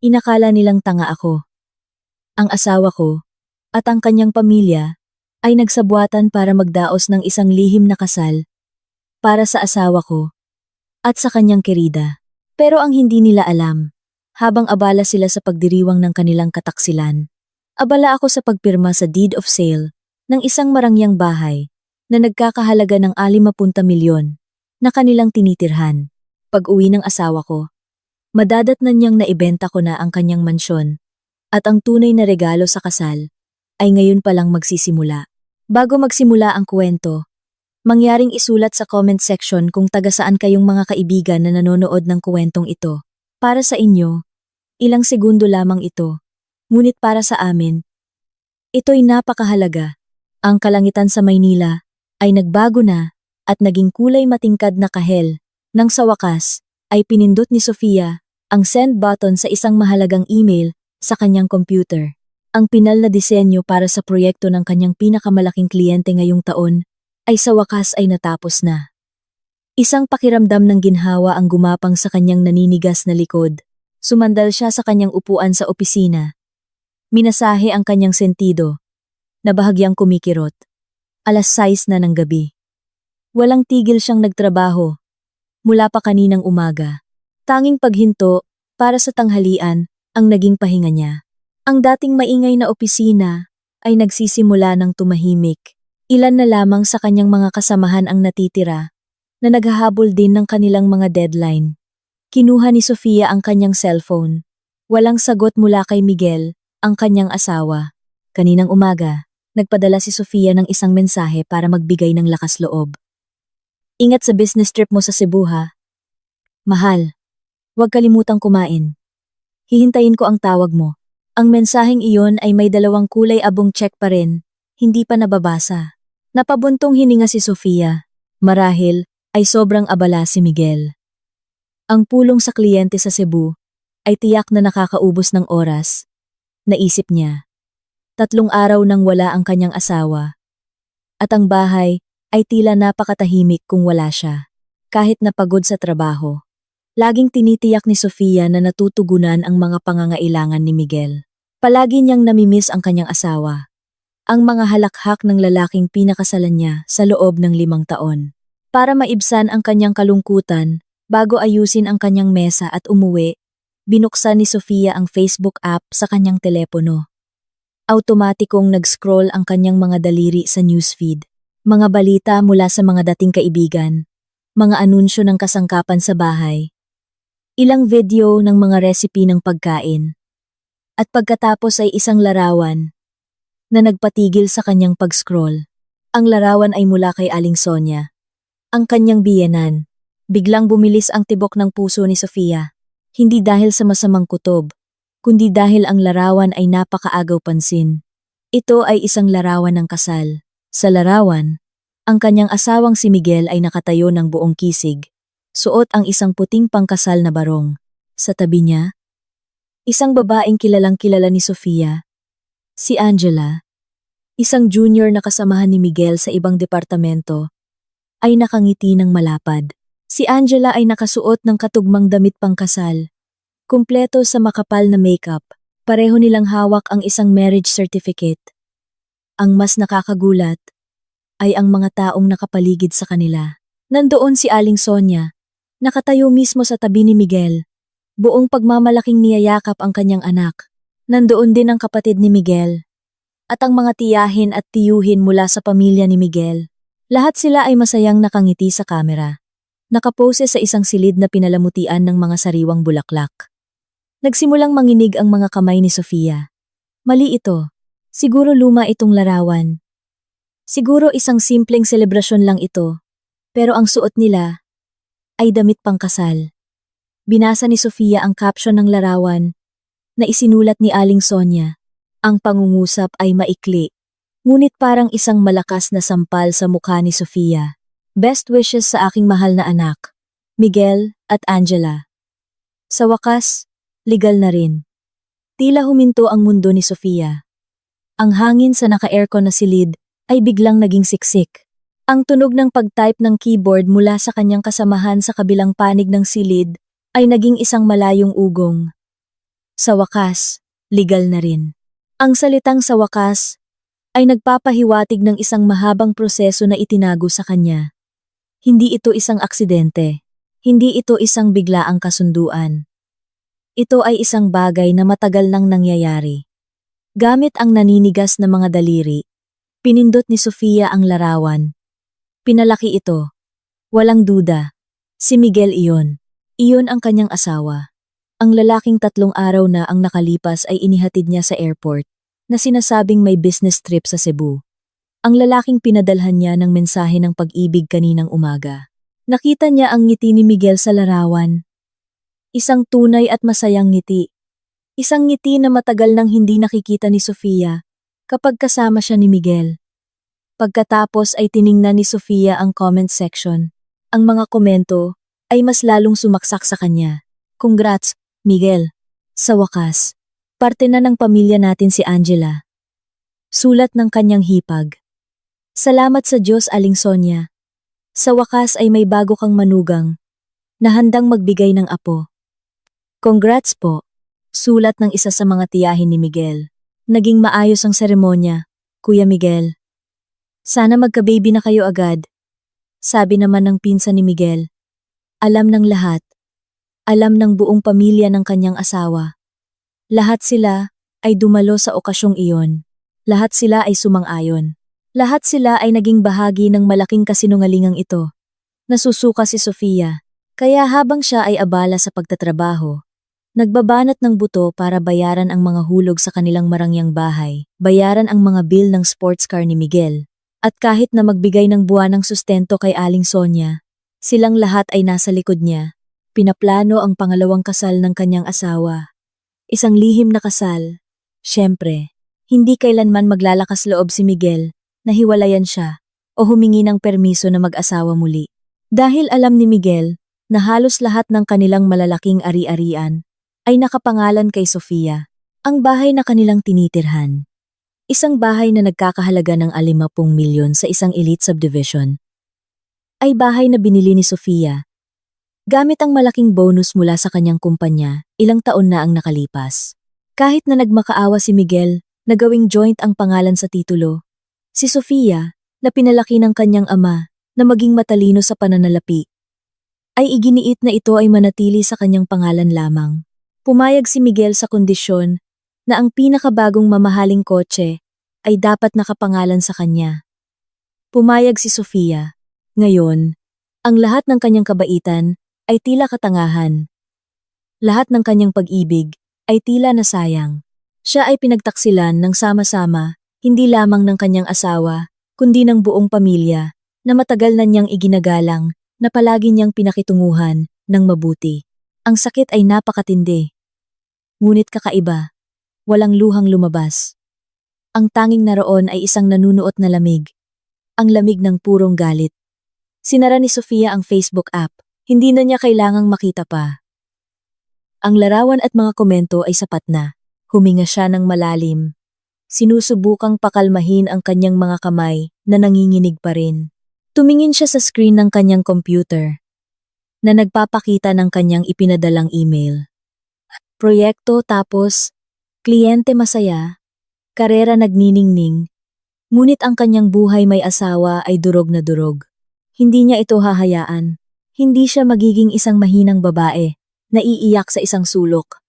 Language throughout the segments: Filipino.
Inakala nilang tanga ako. Ang asawa ko at ang kanyang pamilya ay nagsabuatan para magdaos ng isang lihim na kasal para sa asawa ko at sa kanyang kerida. Pero ang hindi nila alam, habang abala sila sa pagdiriwang ng kanilang kataksilan, abala ako sa pagpirma sa deed of sale ng isang marangyang bahay na nagkakahalaga ng 60 milyon na kanilang tinitirhan. Pag-uwi ng asawa ko, madadatnan niyang naibenta ko na ang kanyang mansyon at ang tunay na regalo sa kasal ay ngayon palang magsisimula. Bago magsimula ang kwento, mangyaring isulat sa comment section kung taga saan kayong mga kaibigan na nanonood ng kwentong ito. Para sa inyo, ilang segundo lamang ito. Ngunit para sa amin, ito'y napakahalaga. Ang kalangitan sa Maynila ay nagbago na at naging kulay matingkad na kahel nang sa wakas ay pinindot ni Sofia ang send button sa isang mahalagang email sa kanyang computer. Ang pinal na disenyo para sa proyekto ng kanyang pinakamalaking kliyente ngayong taon ay sa wakas ay natapos na. Isang pakiramdam ng ginhawa ang gumapang sa kanyang naninigas na likod. Sumandal siya sa kanyang upuan sa opisina. Minasahe ang kanyang sentido, na bahagyang kumikirot. 6:00 na ng gabi. Walang tigil siyang nagtrabaho, mula pa kaninang umaga. Tanging paghinto para sa tanghalian ang naging pahinga niya. Ang dating maingay na opisina ay nagsisimula ng tumahimik. Ilan na lamang sa kanyang mga kasamahan ang natitira na naghahabol din ng kanilang mga deadline. Kinuha ni Sofia ang kanyang cellphone. Walang sagot mula kay Miguel, ang kanyang asawa. Kaninang umaga, nagpadala si Sofia ng isang mensahe para magbigay ng lakas loob. Ingat sa business trip mo sa Cebu ha. Mahal, huwag kalimutang kumain. Hihintayin ko ang tawag mo. Ang mensaheng iyon ay may 2 kulay abong check pa rin, hindi pa nababasa. Napabuntong hininga si Sofia. Marahil ay sobrang abala si Miguel. Ang pulong sa kliyente sa Cebu ay tiyak na nakakaubos ng oras. Naisip niya. 3 araw nang wala ang kanyang asawa. At ang bahay ay tila napakatahimik kung wala siya. Kahit napagod sa trabaho. Laging tinitiyak ni Sofia na natutugunan ang mga pangangailangan ni Miguel. Palagi niyang namimiss ang kanyang asawa. Ang mga halakhak ng lalaking pinakasalan niya sa loob ng 5 taon. Para maibsan ang kanyang kalungkutan, bago ayusin ang kanyang mesa at umuwi, binuksan ni Sofia ang Facebook app sa kanyang telepono. Automatikong nag-scroll ang kanyang mga daliri sa newsfeed. Mga balita mula sa mga dating kaibigan, mga anunsyo ng kasangkapan sa bahay, ilang video ng mga recipe ng pagkain, at pagkatapos ay isang larawan na nagpatigil sa kanyang pag-scroll. Ang larawan ay mula kay Aling Sonia, ang kanyang biyenan. Biglang bumilis ang tibok ng puso ni Sofia, hindi dahil sa masamang kutob, kundi dahil ang larawan ay napakaagaw pansin. Ito ay isang larawan ng kasal. Sa larawan, ang kanyang asawang si Miguel ay nakatayo ng buong kisig. Suot ang isang puting pangkasal na barong. Sa tabi niya, isang babaeng kilalang-kilala ni Sofia, si Angela, isang junior na kasamahan ni Miguel sa ibang departamento, ay nakangiti ng malapad. Si Angela ay nakasuot ng katugmang damit pangkasal, kumpleto sa makapal na makeup. Pareho nilang hawak ang isang marriage certificate. Ang mas nakakagulat ay ang mga taong nakapaligid sa kanila. Nandoon si Aling Sonia, nakatayo mismo sa tabi ni Miguel. Buong pagmamalaking niyayakap ang kanyang anak. Nandoon din ang kapatid ni Miguel. At ang mga tiyahin at tiyuhin mula sa pamilya ni Miguel. Lahat sila ay masayang nakangiti sa kamera. Nakapose sa isang silid na pinalamutian ng mga sariwang bulaklak. Nagsimulang manginig ang mga kamay ni Sofia. Mali ito. Siguro luma itong larawan. Siguro isang simpleng selebrasyon lang ito. Pero ang suot nila ay damit pangkasal. Binasa ni Sofia ang caption ng larawan na isinulat ni Aling Sonia. Ang pangungusap ay maikli, ngunit parang isang malakas na sampal sa mukha ni Sofia. Best wishes sa aking mahal na anak, Miguel at Angela. Sa wakas, legal na rin. Tila huminto ang mundo ni Sofia. Ang hangin sa naka-aircon na silid ay biglang naging siksik. Ang tunog ng pag-type ng keyboard mula sa kanyang kasamahan sa kabilang panig ng silid ay naging isang malayong ugong. Sa wakas, legal na rin. Ang salitang sa wakas ay nagpapahiwatig ng isang mahabang proseso na itinago sa kanya. Hindi ito isang aksidente. Hindi ito isang biglaang kasunduan. Ito ay isang bagay na matagal nang nangyayari. Gamit ang naninigas na mga daliri, pinindot ni Sofia ang larawan. Pinalaki ito. Walang duda. Si Miguel iyon. Iyon ang kanyang asawa. Ang lalaking 3 araw na ang nakalipas ay inihatid niya sa airport, na sinasabing may business trip sa Cebu. Ang lalaking pinadalhan niya ng mensahe ng pag-ibig kaninang umaga. Nakita niya ang ngiti ni Miguel sa larawan. Isang tunay at masayang ngiti. Isang ngiti na matagal nang hindi nakikita ni Sofia kapag kasama siya ni Miguel. Pagkatapos ay tiningnan ni Sofia ang comment section. Ang mga komento ay mas lalong sumaksak sa kanya. Congrats, Miguel. Sa wakas, parte na ng pamilya natin si Angela. Sulat ng kanyang hipag. Salamat sa Diyos, Aling Sonia. Sa wakas ay may bago kang manugang na handang magbigay ng apo. Congrats po. Sulat ng isa sa mga tiyahin ni Miguel. Naging maayos ang seremonya, Kuya Miguel. Sana magka-baby na kayo agad. Sabi naman ng pinsan ni Miguel. Alam ng lahat. Alam ng buong pamilya ng kanyang asawa. Lahat sila ay dumalo sa okasyong iyon. Lahat sila ay sumang-ayon. Lahat sila ay naging bahagi ng malaking kasinungalingang ito. Nasusuka si Sofia, kaya habang siya ay abala sa pagtatrabaho, nagbabanat ng buto para bayaran ang mga hulog sa kanilang marangyang bahay, bayaran ang mga bill ng sports car ni Miguel, at kahit na magbigay ng buwanang sustento kay Aling Sonia, silang lahat ay nasa likod niya. Pinaplano ang pangalawang kasal ng kanyang asawa. Isang lihim na kasal. Siyempre, hindi kailanman maglalakas loob si Miguel na hiwalayan siya o humingi ng permiso na mag-asawa muli. Dahil alam ni Miguel na halos lahat ng kanilang malalaking ari-arian ay nakapangalan kay Sofia, ang bahay na kanilang tinitirhan. Isang bahay na nagkakahalaga ng 50 milyon sa isang elite subdivision. Ay bahay na binili ni Sofia gamit ang malaking bonus mula sa kanyang kumpanya, ilang taon na ang nakalipas. Kahit na nagmakaawa si Miguel na gawing joint ang pangalan sa titulo, si Sofia, na pinalaki ng kanyang ama na maging matalino sa pananalapi, ay iginiit na ito ay manatili sa kanyang pangalan lamang. Pumayag si Miguel sa kondisyon na ang pinakabagong mamahaling kotse ay dapat nakapangalan sa kanya. Pumayag si Sofia. Ngayon, ang lahat ng kanyang kabaitan ay tila katangahan. Lahat ng kanyang pag-ibig ay tila nasayang. Siya ay pinagtaksilan ng sama-sama, hindi lamang ng kanyang asawa, kundi ng buong pamilya, na matagal na niyang iginagalang, na palagi niyang pinakitunguhan ng mabuti. Ang sakit ay napakatindi. Ngunit kakaiba, walang luhang lumabas. Ang tanging naroon ay isang nanunuot na lamig. Ang lamig ng purong galit. Sinara ni Sofia ang Facebook app. Hindi na niya kailangang makita pa. Ang larawan at mga komento ay sapat na. Huminga siya ng malalim. Sinusubukang pakalmahin ang kanyang mga kamay na nanginginig pa rin. Tumingin siya sa screen ng kanyang computer na nagpapakita ng kanyang ipinadalang email. Proyekto tapos, kliyente masaya, karera nagniningning, ngunit ang kanyang buhay may asawa ay durog na durog. Hindi niya ito hahayaan. Hindi siya magiging isang mahinang babae na iiyak sa isang sulok.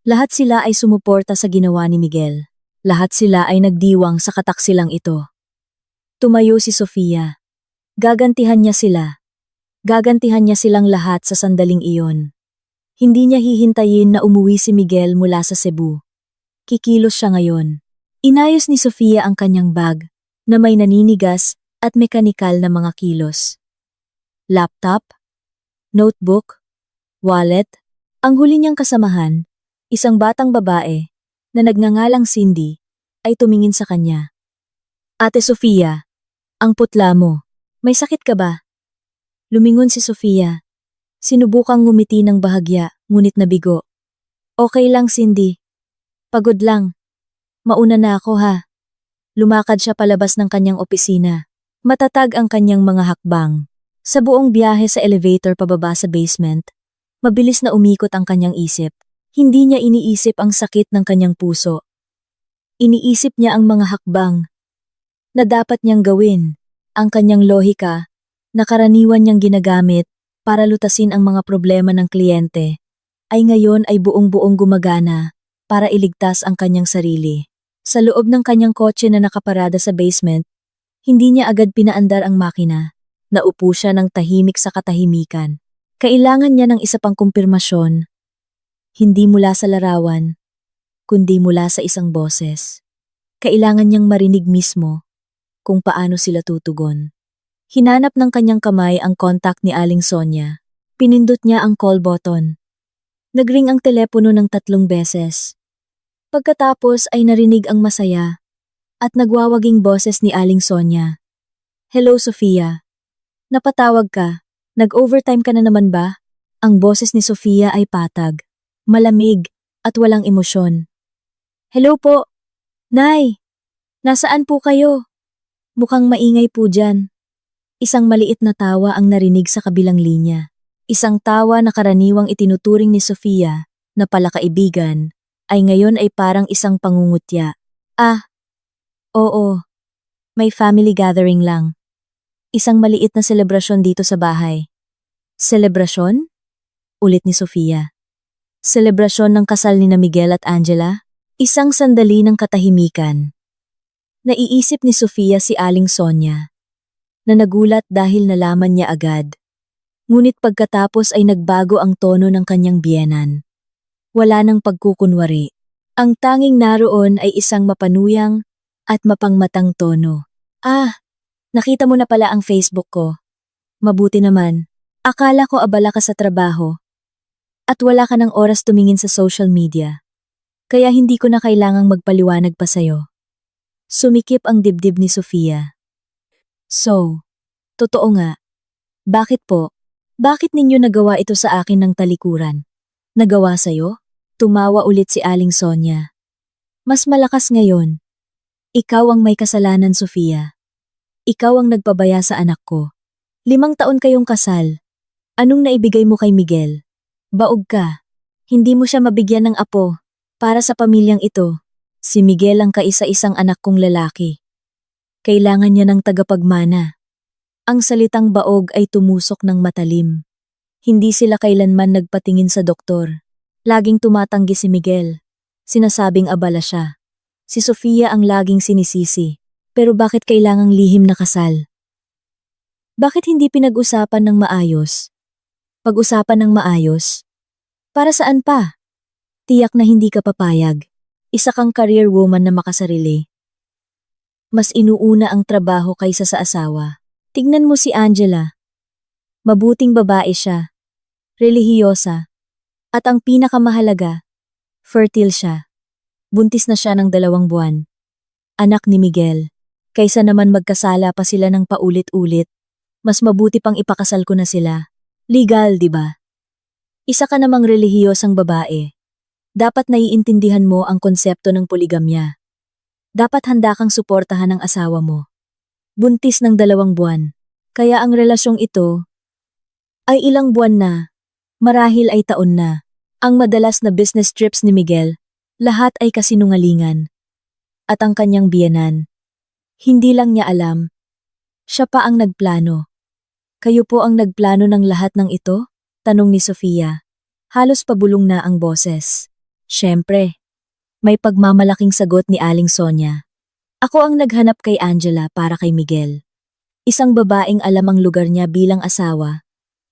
Lahat sila ay sumuporta sa ginawa ni Miguel. Lahat sila ay nagdiwang sa kataksilang ito. Tumayo si Sofia. Gagantihan niya sila. Gagantihan niya silang lahat sa sandaling iyon. Hindi niya hihintayin na umuwi si Miguel mula sa Cebu. Kikilos siya ngayon. Inayos ni Sofia ang kanyang bag na may naninigas at mekanikal na mga kilos. Laptop, notebook, wallet, ang huli niyang kasamahan, isang batang babae na nagngangalang Cindy, ay tumingin sa kanya. Ate Sofia, ang putla mo, may sakit ka ba? Lumingon si Sofia. Sinubukang ngumiti ng bahagya, ngunit nabigo. Okay lang, Cindy. Pagod lang. Mauna na ako ha. Lumakad siya palabas ng kanyang opisina. Matatag ang kanyang mga hakbang. Sa buong biyahe sa elevator pababa sa basement, mabilis na umikot ang kanyang isip. Hindi niya iniisip ang sakit ng kanyang puso. Iniisip niya ang mga hakbang na dapat niyang gawin, ang kanyang lohika na karaniwan niyang ginagamit para lutasin ang mga problema ng kliyente, ay ngayon ay buong-buong gumagana para iligtas ang kanyang sarili. Sa loob ng kanyang kotse na nakaparada sa basement, hindi niya agad pinaandar ang makina. Naupo siya ng tahimik sa katahimikan. Kailangan niya ng isa pang kumpirmasyon, hindi mula sa larawan, kundi mula sa isang boses. Kailangan niyang marinig mismo kung paano sila tutugon. Hinanap ng kanyang kamay ang contact ni Aling Sonia. Pinindot niya ang call button. Nagring ang telepono ng 3 beses. Pagkatapos ay narinig ang masaya at nagwawaging boses ni Aling Sonia. Hello, Sofia. Napatawag ka. Nag-overtime ka na naman ba? Ang boses ni Sofia ay patag, malamig at walang emosyon. Hello po. Nay, nasaan po kayo? Mukhang maingay po dyan. Isang maliit na tawa ang narinig sa kabilang linya. Isang tawa na karaniwang itinuturing ni Sofia na palakaibigan ay ngayon ay parang isang pangungutya. Oo. May family gathering lang. Isang maliit na selebrasyon dito sa bahay. Selebrasyon? Ulit ni Sofia. Selebrasyon ng kasal ni Miguel at Angela? Isang sandali ng katahimikan. Naiisip ni Sofia si Aling Sonia, na nagulat dahil nalaman niya agad. Ngunit pagkatapos ay nagbago ang tono ng kanyang biyenan. Wala nang pagkukunwari. Ang tanging naroon ay isang mapanuyang at mapangmatang tono. Nakita mo na pala ang Facebook ko. Mabuti naman. Akala ko abala ka sa trabaho. At wala ka ng oras tumingin sa social media. Kaya hindi ko na kailangang magpaliwanag pa sa'yo. Sumikip ang dibdib ni Sofia. So, totoo nga. Bakit po? Bakit ninyo nagawa ito sa akin ng talikuran? Nagawa sa'yo? Tumawa ulit si Aling Sonia. Mas malakas ngayon. Ikaw ang may kasalanan, Sofia. Ikaw ang nagpabaya sa anak ko. 5 taon kayong kasal. Anong naibigay mo kay Miguel? Baog ka. Hindi mo siya mabigyan ng apo. Para sa pamilyang ito, si Miguel ang kaisa-isang anak kong lalaki. Kailangan niya ng tagapagmana. Ang salitang baog ay tumusok ng matalim. Hindi sila kailanman nagpatingin sa doktor. Laging tumatanggi si Miguel. Sinasabing abala siya. Si Sofia ang laging sinisisi. Pero bakit kailangang lihim na kasal? Bakit hindi pinag-usapan ng maayos? Pag-usapan ng maayos? Para saan pa? Tiyak na hindi ka papayag. Isa kang career woman na makasarili. Mas inuuna ang trabaho kaysa sa asawa. Tignan mo si Angela. Mabuting babae siya. Relihiyosa. At ang pinakamahalaga, fertile siya. Buntis na siya ng 2 buwan. Anak ni Miguel. Kaysa naman magkasala pa sila ng paulit-ulit, mas mabuti pang ipakasal ko na sila. Legal, di ba? Isa ka namang relihiyosang babae. Dapat naiintindihan mo ang konsepto ng poligamya. Dapat handa kang suportahan ang asawa mo. Buntis ng 2 buwan. Kaya ang relasyong ito ay ilang buwan na, marahil ay taon na. Ang madalas na business trips ni Miguel, lahat ay kasinungalingan. At ang kanyang biyenan, hindi lang niya alam. Siya pa ang nagplano. Kayo po ang nagplano ng lahat ng ito? Tanong ni Sofia. Halos pabulong na ang boses. Siyempre, may pagmamalaking sagot ni Aling Sonia. Ako ang naghanap kay Angela para kay Miguel. Isang babaeng alam ang lugar niya bilang asawa,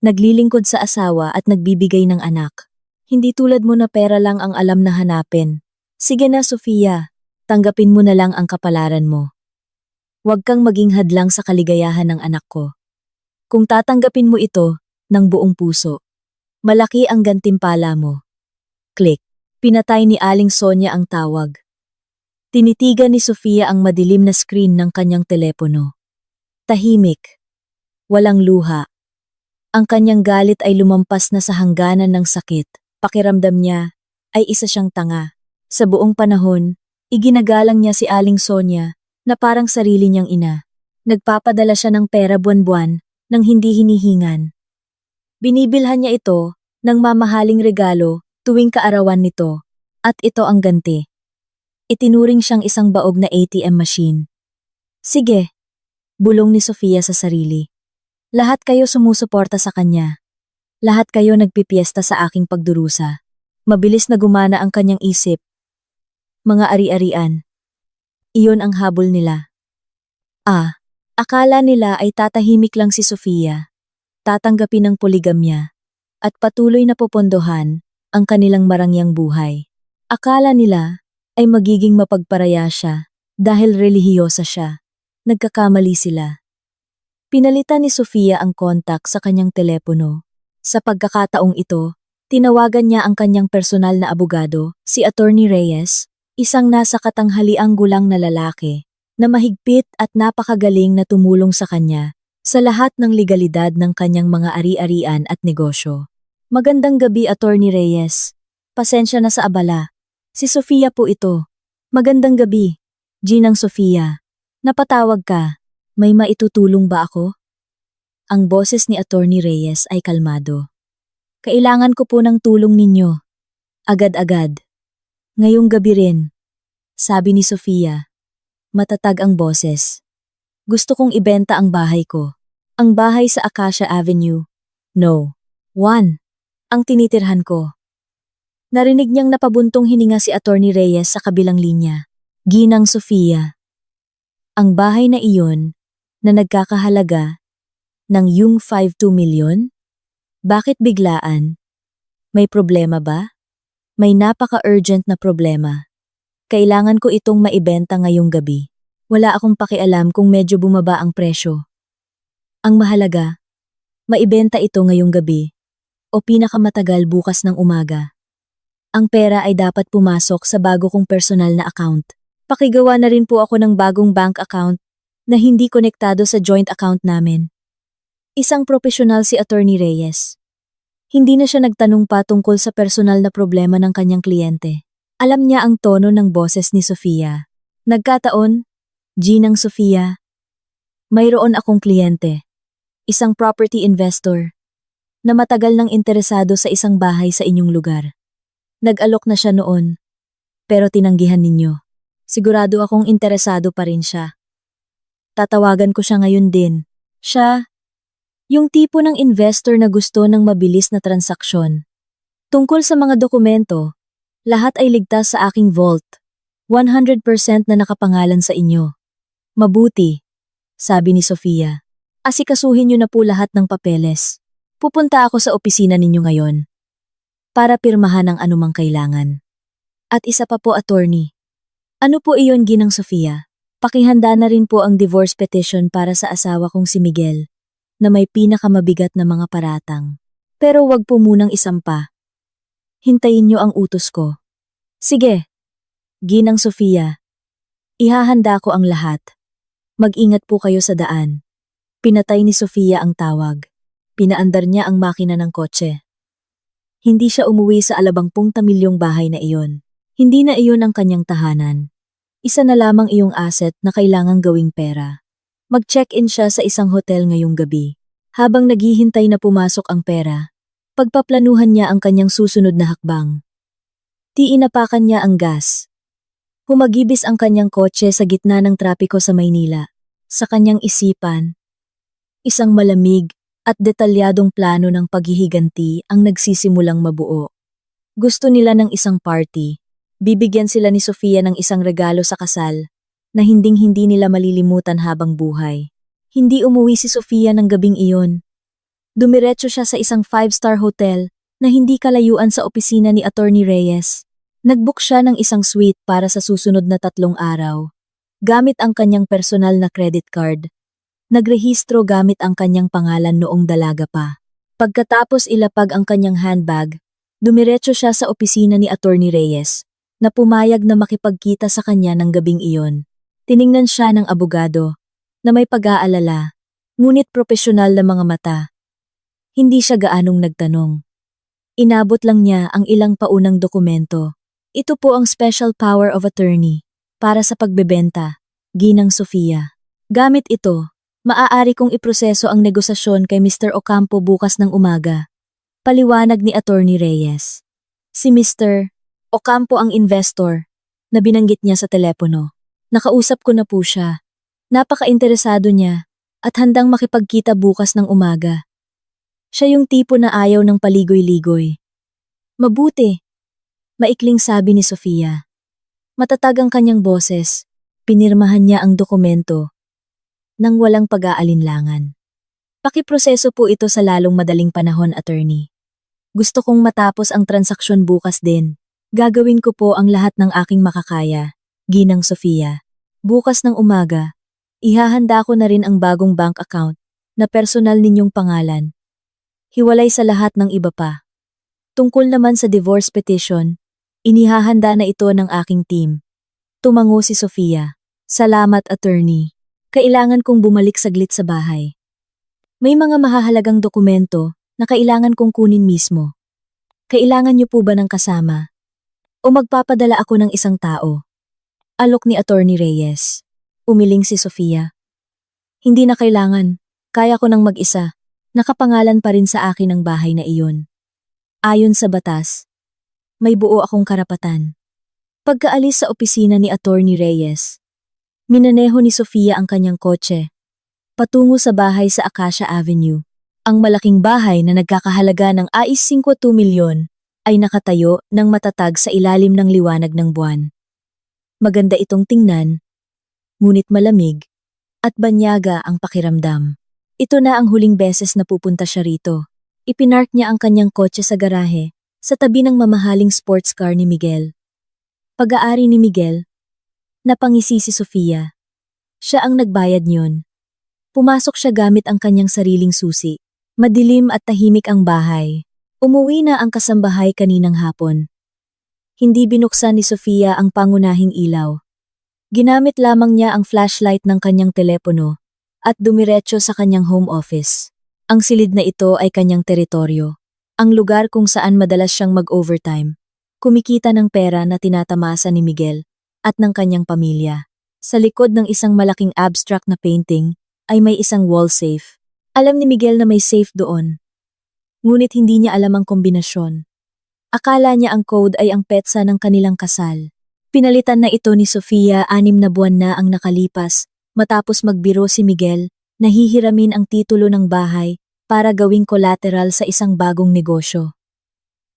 naglilingkod sa asawa at nagbibigay ng anak. Hindi tulad mo na pera lang ang alam na hanapin. Sige na, Sofia, tanggapin mo na lang ang kapalaran mo. Huwag kang maging hadlang sa kaligayahan ng anak ko. Kung tatanggapin mo ito ng buong puso, malaki ang gantimpala mo. Click. Pinatay ni Aling Sonia ang tawag. Tinitigan ni Sofia ang madilim na screen ng kanyang telepono. Tahimik. Walang luha. Ang kanyang galit ay lumampas na sa hangganan ng sakit. Pakiramdam niya ay isa siyang tanga. Sa buong panahon, iginagalang niya si Aling Sonia na parang sarili niyang ina. Nagpapadala siya ng pera buwan-buwan nang hindi hinihingan. Binibilhan niya ito ng mamahaling regalo tuwing kaarawan nito, at ito ang ganti. Itinuring siyang isang baog na ATM machine. Sige, bulong ni Sofia sa sarili. Lahat kayo sumusuporta sa kanya. Lahat kayo nagpipiesta sa aking pagdurusa. Mabilis na gumana ang kanyang isip. Mga ari-arian. Iyon ang habol nila. Akala nila ay tatahimik lang si Sofia, tatanggapin ng poligamya, at patuloy na popondohan ang kanilang marangyang buhay. Akala nila ay magiging mapagparaya siya dahil relihiyosa siya. Nagkakamali sila. Pinalitan ni Sofia ang kontak sa kanyang telepono. Sa pagkakataong ito, tinawagan niya ang kanyang personal na abogado, si Attorney Reyes, isang nasa katanghaliang gulang na lalaki, na mahigpit at napakagaling na tumulong sa kanya sa lahat ng legalidad ng kanyang mga ari-arian at negosyo. Magandang gabi, Attorney Reyes. Pasensya na sa abala. Si Sofia po ito. Magandang gabi. Ginang Sofia. Napatawag ka. May maitutulong ba ako? Ang boses ni Attorney Reyes ay kalmado. Kailangan ko po ng tulong ninyo. Agad-agad. Ngayong gabi rin. Sabi ni Sofia. Matatag ang boses. Gusto kong ibenta ang bahay ko. Ang bahay sa Acacia Avenue. No. 1. Ang tinitirhan ko. Narinig niyang napabuntong hininga si Attorney Reyes sa kabilang linya. Ginang Sofia. Ang bahay na iyon, na nagkakahalaga ng yung 5-2 milyon? Bakit biglaan? May problema ba? May napaka-urgent na problema. Kailangan ko itong maibenta ngayong gabi. Wala akong pakialam kung medyo bumaba ang presyo. Ang mahalaga, maibenta ito ngayong gabi o pinakamatagal bukas ng umaga. Ang pera ay dapat pumasok sa bago kong personal na account. Pakigawa na rin po ako ng bagong bank account na hindi konektado sa joint account namin. Isang profesional si Attorney Reyes. Hindi na siya nagtanong pa tungkol sa personal na problema ng kanyang kliyente. Alam niya ang tono ng boses ni Sofia. Nagkataon, Ginang Sofia. Mayroon akong kliyente, isang property investor, na matagal nang interesado sa isang bahay sa inyong lugar. Nag-alok na siya noon, pero tinanggihan ninyo. Sigurado akong interesado pa rin siya. Tatawagan ko siya ngayon din. Siya, yung tipo ng investor na gusto ng mabilis na transaksyon. Tungkol sa mga dokumento, lahat ay ligtas sa aking vault. 100% na nakapangalan sa inyo. Mabuti, sabi ni Sofia. Asikasuhin niyo na po lahat ng papeles. Pupunta ako sa opisina ninyo ngayon para pirmahan ang anumang kailangan. At isa pa po, attorney. Ano po iyon, Ginang Sofia? Pakihanda na rin po ang divorce petition para sa asawa kong si Miguel, na may pinakamabigat na mga paratang. Pero wag po munang isampa. Hintayin niyo ang utos ko. Sige, Ginang Sofia. Ihahanda ko ang lahat. Mag-ingat po kayo sa daan. Pinatay ni Sofia ang tawag. Pinaandar niya ang makina ng kotse. Hindi siya umuwi sa alabangpong tamilyong bahay na iyon. Hindi na iyon ang kanyang tahanan. Isa na lamang iyong asset na kailangang gawing pera. Mag-check-in siya sa isang hotel ngayong gabi. Habang naghihintay na pumasok ang pera, pagpaplanuhan niya ang kanyang susunod na hakbang. Inapakan niya ang gas. Humagibis ang kanyang kotse sa gitna ng trapiko sa Maynila. Sa kanyang isipan, isang malamig at detalyadong plano ng paghihiganti ang nagsisimulang mabuo. Gusto nila ng isang party. Bibigyan sila ni Sofia ng isang regalo sa kasal na hinding-hindi nila malilimutan habang buhay. Hindi umuwi si Sofia ng gabing iyon. Dumiretso siya sa isang 5-star hotel na hindi kalayuan sa opisina ni Attorney Reyes. Nag-book siya ng isang suite para sa susunod na 3 araw. Gamit ang kanyang personal na credit card. Nagrehistro gamit ang kanyang pangalan noong dalaga pa. Pagkatapos ilapag ang kanyang handbag, dumiretso siya sa opisina ni Attorney Reyes, na pumayag na makipagkita sa kanya ng gabing iyon. Tiningnan siya ng abogado, na may pag-aalala, ngunit propesyonal na mga mata. Hindi siya gaanong nagtanong. Inabot lang niya ang ilang paunang dokumento. Ito po ang special power of attorney para sa pagbebenta, Ginang Sofia. Gamit ito, maaari kong iproseso ang negosasyon kay Mr. Ocampo bukas ng umaga. Paliwanag ni Attorney Reyes. Si Mr. Ocampo ang investor na binanggit niya sa telepono. Nakausap ko na po siya. Napaka-interesado niya at handang makipagkita bukas ng umaga. Siya yung tipo na ayaw ng paligoy-ligoy. Mabuti, maikling sabi ni Sofia. Matatag ang kanyang boses. Pinirmahan niya ang dokumento nang walang pag-aalinlangan. Pakiproseso po ito sa lalong madaling panahon, attorney. Gusto kong matapos ang transaksyon bukas din. Gagawin ko po ang lahat ng aking makakaya, ginang Sofia. Bukas ng umaga, ihahanda ko na rin ang bagong bank account na personal ninyong pangalan. Hiwalay sa lahat ng iba pa. Tungkol naman sa divorce petition, inihahanda na ito ng aking team. Tumango si Sofia. Salamat, attorney. Kailangan kong bumalik saglit sa bahay. May mga mahahalagang dokumento na kailangan kong kunin mismo. Kailangan niyo po ba ng kasama? O magpapadala ako ng isang tao? Alok ni Attorney Reyes. Umiling si Sofia. Hindi na kailangan. Kaya ko nang mag-isa. Nakapangalan pa rin sa akin ang bahay na iyon. Ayon sa batas, may buo akong karapatan. Pagkaalis sa opisina ni Attorney Reyes, minaneho ni Sofia ang kanyang kotse patungo sa bahay sa Acacia Avenue. Ang malaking bahay na nagkakahalaga ng ₱52 milyon ay nakatayo ng matatag sa ilalim ng liwanag ng buwan. Maganda itong tingnan, ngunit malamig at banyaga ang pakiramdam. Ito na ang huling beses na pupunta siya rito. Ipinark niya ang kanyang kotse sa garahe sa tabi ng mamahaling sports car ni Miguel. Pag-aari ni Miguel, napangisi si Sofia. Siya ang nagbayad niyon. Pumasok siya gamit ang kanyang sariling susi. Madilim at tahimik ang bahay. Umuwi na ang kasambahay kaninang hapon. Hindi binuksan ni Sofia ang pangunahing ilaw. Ginamit lamang niya ang flashlight ng kanyang telepono at dumiretso sa kanyang home office. Ang silid na ito ay kanyang teritoryo. Ang lugar kung saan madalas siyang mag-overtime. Kumikita ng pera na tinatamasa ni Miguel at ng kanyang pamilya. Sa likod ng isang malaking abstract na painting ay may isang wall safe. Alam ni Miguel na may safe doon. Ngunit hindi niya alam ang kombinasyon. Akala niya ang code ay ang petsa ng kanilang kasal. Pinalitan na ito ni Sofia 6 na buwan na ang nakalipas matapos magbiro si Miguel na hihiramin ang titulo ng bahay para gawing collateral sa isang bagong negosyo.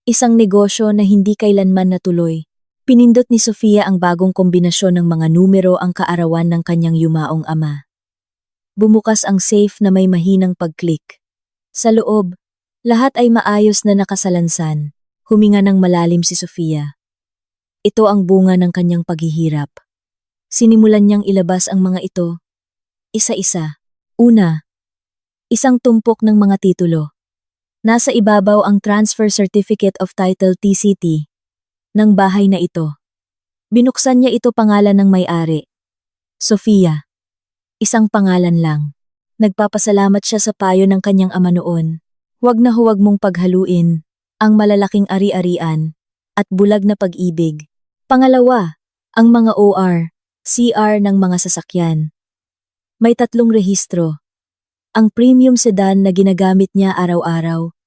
Isang negosyo na hindi kailanman natuloy. Pinindot ni Sofia ang bagong kombinasyon ng mga numero ang kaarawan ng kanyang yumaong ama. Bumukas ang safe na may mahinang pag-click. Sa loob, lahat ay maayos na nakasalansan. Huminga ng malalim si Sofia. Ito ang bunga ng kanyang paghihirap. Sinimulan niyang ilabas ang mga ito, isa-isa. Una, isang tumpok ng mga titulo. Nasa ibabaw ang Transfer Certificate of Title TCT ng bahay na ito. Binuksan niya ito pangalan ng may-ari. Sofia. Isang pangalan lang. Nagpapasalamat siya sa payo ng kanyang ama noon. Huwag na huwag mong paghaluin ang malalaking ari-arian at bulag na pag-ibig. Pangalawa, ang mga OR, CR ng mga sasakyan. May 3 rehistro. Ang premium sedan na ginagamit niya araw-araw.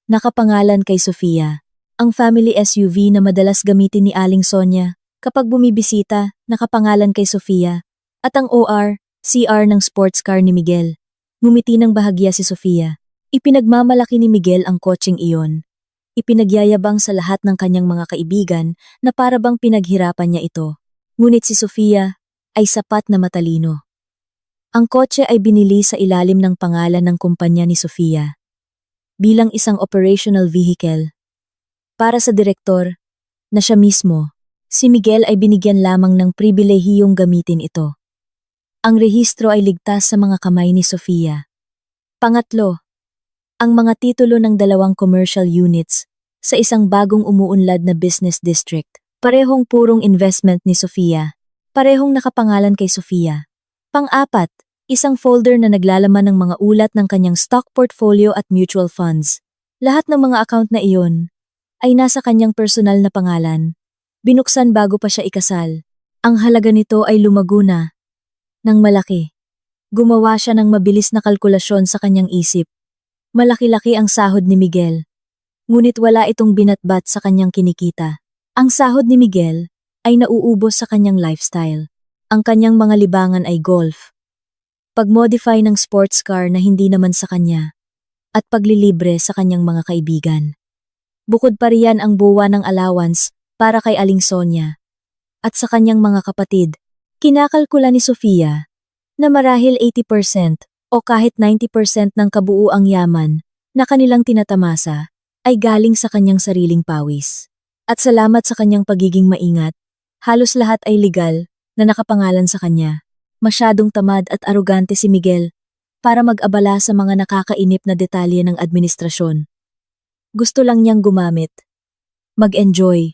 Nakapangalan kay Sofia. Ang family SUV na madalas gamitin ni Aling Sonia kapag bumibisita, nakapangalan kay Sofia. At ang OR, CR ng sports car ni Miguel. Ngumiti ng bahagya si Sofia. Ipinagmamalaki ni Miguel ang kotseng iyon. Ipinagyayabang sa lahat ng kanyang mga kaibigan na parabang pinaghirapan niya ito. Ngunit si Sofia ay sapat na matalino. Ang kotse ay binili sa ilalim ng pangalan ng kumpanya ni Sofia. Bilang isang operational vehicle. Para sa direktor, na siya mismo, si Miguel ay binigyan lamang ng pribilehiyong gamitin ito. Ang rehistro ay ligtas sa mga kamay ni Sofia. Pangatlo, ang mga titulo ng 2 commercial units sa isang bagong umuunlad na business district. Parehong purong investment ni Sofia. Parehong nakapangalan kay Sofia. Pang-apat, isang folder na naglalaman ng mga ulat ng kanyang stock portfolio at mutual funds. Lahat ng mga account na iyon ay nasa kanyang personal na pangalan. Binuksan bago pa siya ikasal. Ang halaga nito ay lumago na ng malaki. Gumawa siya ng mabilis na kalkulasyon sa kanyang isip. Malaki-laki ang sahod ni Miguel. Ngunit wala itong binatbat sa kanyang kinikita. Ang sahod ni Miguel ay nauubos sa kanyang lifestyle. Ang kanyang mga libangan ay golf, pag-modify ng sports car na hindi naman sa kanya, at paglilibre sa kanyang mga kaibigan. Bukod pa riyan ang buwa ng allowance para kay Aling Sonia at sa kanyang mga kapatid. Kinakalkula ni Sofia na marahil 80% o kahit 90% ng kabuuang yaman na kanilang tinatamasa ay galing sa kanyang sariling pawis. At salamat sa kanyang pagiging maingat, halos lahat ay legal na nakapangalan sa kanya. Masyadong tamad at arugante si Miguel para mag-abala sa mga nakakainip na detalye ng administrasyon. Gusto lang niyang gumamit, mag-enjoy,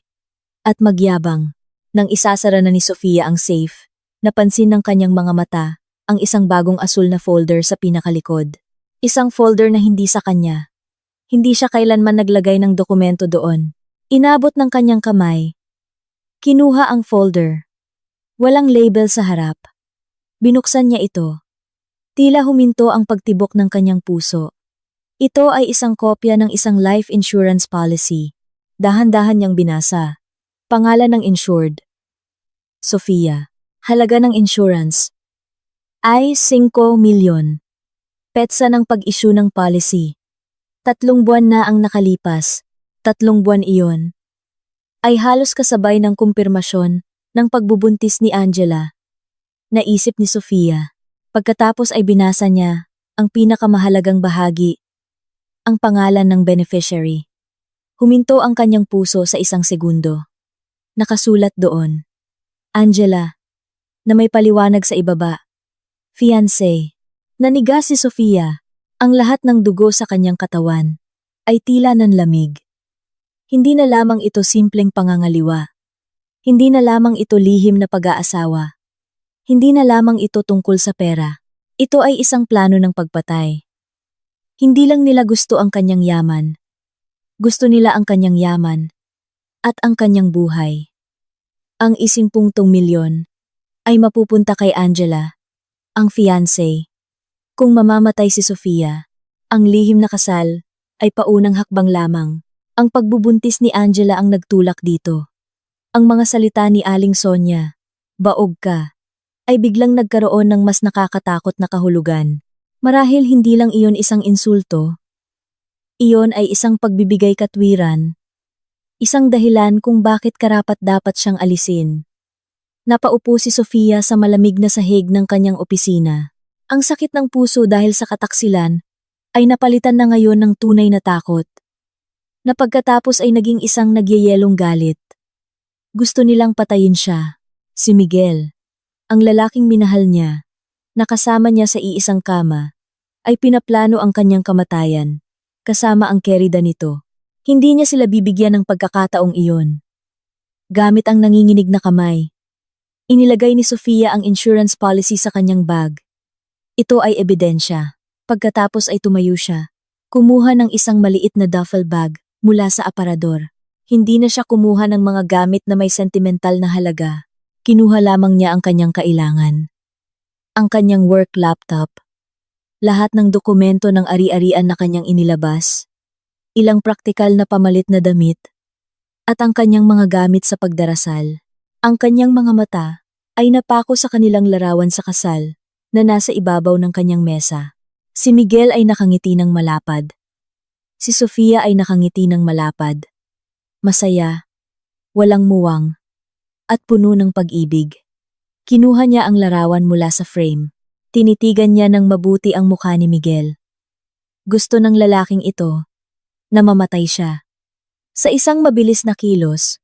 at magyabang. Nang isasara na ni Sofia ang safe, napansin ng kanyang mga mata ang isang bagong asul na folder sa pinakalikod. Isang folder na hindi sa kanya. Hindi siya kailanman naglagay ng dokumento doon. Inabot ng kanyang kamay. Kinuha ang folder. Walang label sa harap. Binuksan niya ito. Tila huminto ang pagtibok ng kanyang puso. Ito ay isang kopya ng isang life insurance policy. Dahan-dahan niyang binasa. Pangalan ng insured. Sofia. Halaga ng insurance ay 5 milyon. Petsa ng pag-issue ng policy. 3 buwan na ang nakalipas. 3 buwan iyon. Ay halos kasabay ng kumpirmasyon ng pagbubuntis ni Angela. Naisip ni Sofia. Pagkatapos ay binasa niya ang pinakamahalagang bahagi, ang pangalan ng beneficiary. Huminto ang kanyang puso sa isang segundo. Nakasulat doon, Angela, na may paliwanag sa ibaba. Fiancé. Naniga si Sofia. Ang lahat ng dugo sa kanyang katawan ay tila nanlamig. Hindi na lamang ito simpleng pangangaliwa. Hindi na lamang ito lihim na pag-aasawa. Hindi na lamang ito tungkol sa pera. Ito ay isang plano ng pagpatay. Hindi lang nila gusto ang kanyang yaman. Gusto nila ang kanyang yaman at ang kanyang buhay. Ang 50 milyon ay mapupunta kay Angela, ang fiancé. Kung mamamatay si Sofia, ang lihim na kasal ay paunang hakbang lamang. Ang pagbubuntis ni Angela ang nagtulak dito. Ang mga salita ni Aling Sonia, baog ka, ay biglang nagkaroon ng mas nakakatakot na kahulugan. Marahil hindi lang iyon isang insulto. Iyon ay isang pagbibigay katwiran. Isang dahilan kung bakit karapat-dapat siyang alisin. Napaupo si Sofia sa malamig na sahig ng kanyang opisina. Ang sakit ng puso dahil sa kataksilan ay napalitan na ngayon ng tunay na takot. Na pagkatapos ay naging isang nagyayelong galit. Gusto nilang patayin siya, si Miguel. Ang lalaking minahal niya, nakasama niya sa iisang kama, ay pinaplano ang kanyang kamatayan, kasama ang kerida nito. Hindi niya sila bibigyan ng pagkakataong iyon. Gamit ang nanginginig na kamay, inilagay ni Sofia ang insurance policy sa kanyang bag. Ito ay ebidensya. Pagkatapos ay tumayo siya. Kumuha ng isang maliit na duffel bag mula sa aparador. Hindi na siya kumuha ng mga gamit na may sentimental na halaga. Kinuha lamang niya ang kanyang kailangan. Ang kanyang work laptop. Lahat ng dokumento ng ari-arian na kanyang inilabas. Ilang praktikal na pamalit na damit. At ang kanyang mga gamit sa pagdarasal. Ang kanyang mga mata ay napako sa kanilang larawan sa kasal na nasa ibabaw ng kanyang mesa. Si Miguel ay nakangiti ng malapad. Si Sofia ay nakangiti ng malapad. Masaya, walang muwang, at puno ng pag-ibig. Kinuha niya ang larawan mula sa frame. Tinitigan niya ng mabuti ang mukha ni Miguel. Gusto ng lalaking ito na mamatay siya. Sa isang mabilis na kilos,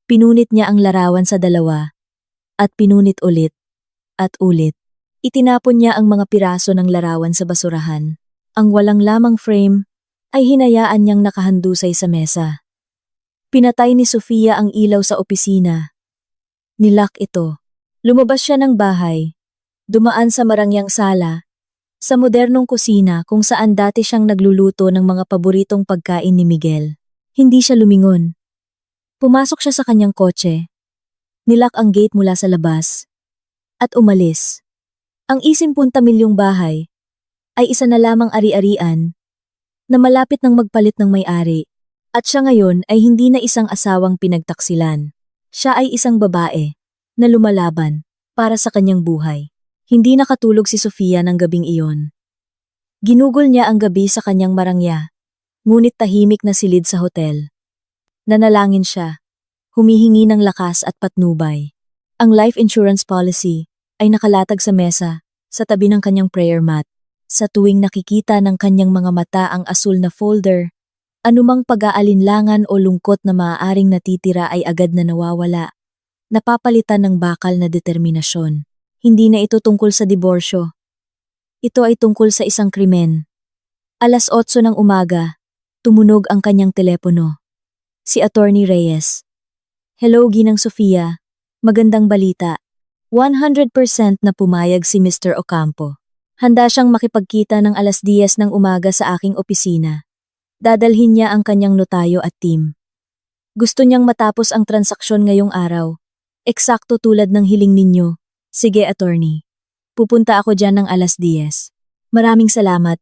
pinunit niya ang larawan sa dalawa at pinunit ulit at ulit. Itinapon niya ang mga piraso ng larawan sa basurahan. Ang walang lamang frame ay hinayaan niyang nakahandusay sa mesa. Pinatay ni Sofia ang ilaw sa opisina. Nilak ito. Lumabas siya ng bahay. Dumaan sa marangyang sala. Sa modernong kusina kung saan dati siyang nagluluto ng mga paboritong pagkain ni Miguel. Hindi siya lumingon. Pumasok siya sa kanyang kotse. Nilak ang gate mula sa labas. At umalis. Ang 50 milyong bahay ay isa na lamang ari-arian na malapit ng magpalit ng may-ari. At siya ngayon ay hindi na isang asawang pinagtaksilan. Siya ay isang babae na lumalaban para sa kanyang buhay. Hindi nakatulog si Sofia ng gabing iyon. Ginugol niya ang gabi sa kanyang marangya, ngunit tahimik na silid sa hotel. Nanalangin siya, humihingi ng lakas at patnubay. Ang life insurance policy ay nakalatag sa mesa, sa tabi ng kanyang prayer mat. Sa tuwing nakikita ng kanyang mga mata ang asul na folder, anumang pag-aalinlangan o lungkot na maaaring natitira ay agad na nawawala. Napapalitan ng bakal na determinasyon. Hindi na ito tungkol sa diborsyo. Ito ay tungkol sa isang krimen. 8:00 ng umaga, tumunog ang kanyang telepono. Si Attorney Reyes. Hello, Ginang Sofia. Magandang balita. 100% na pumayag si Mr. Ocampo. Handa siyang makipagkita ng 10:00 ng umaga sa aking opisina. Dadalhin niya ang kanyang notayo at team. Gusto niyang matapos ang transaksyon ngayong araw. Eksakto tulad ng hiling ninyo. Sige, attorney. Pupunta ako dyan ng 10:00. Maraming salamat.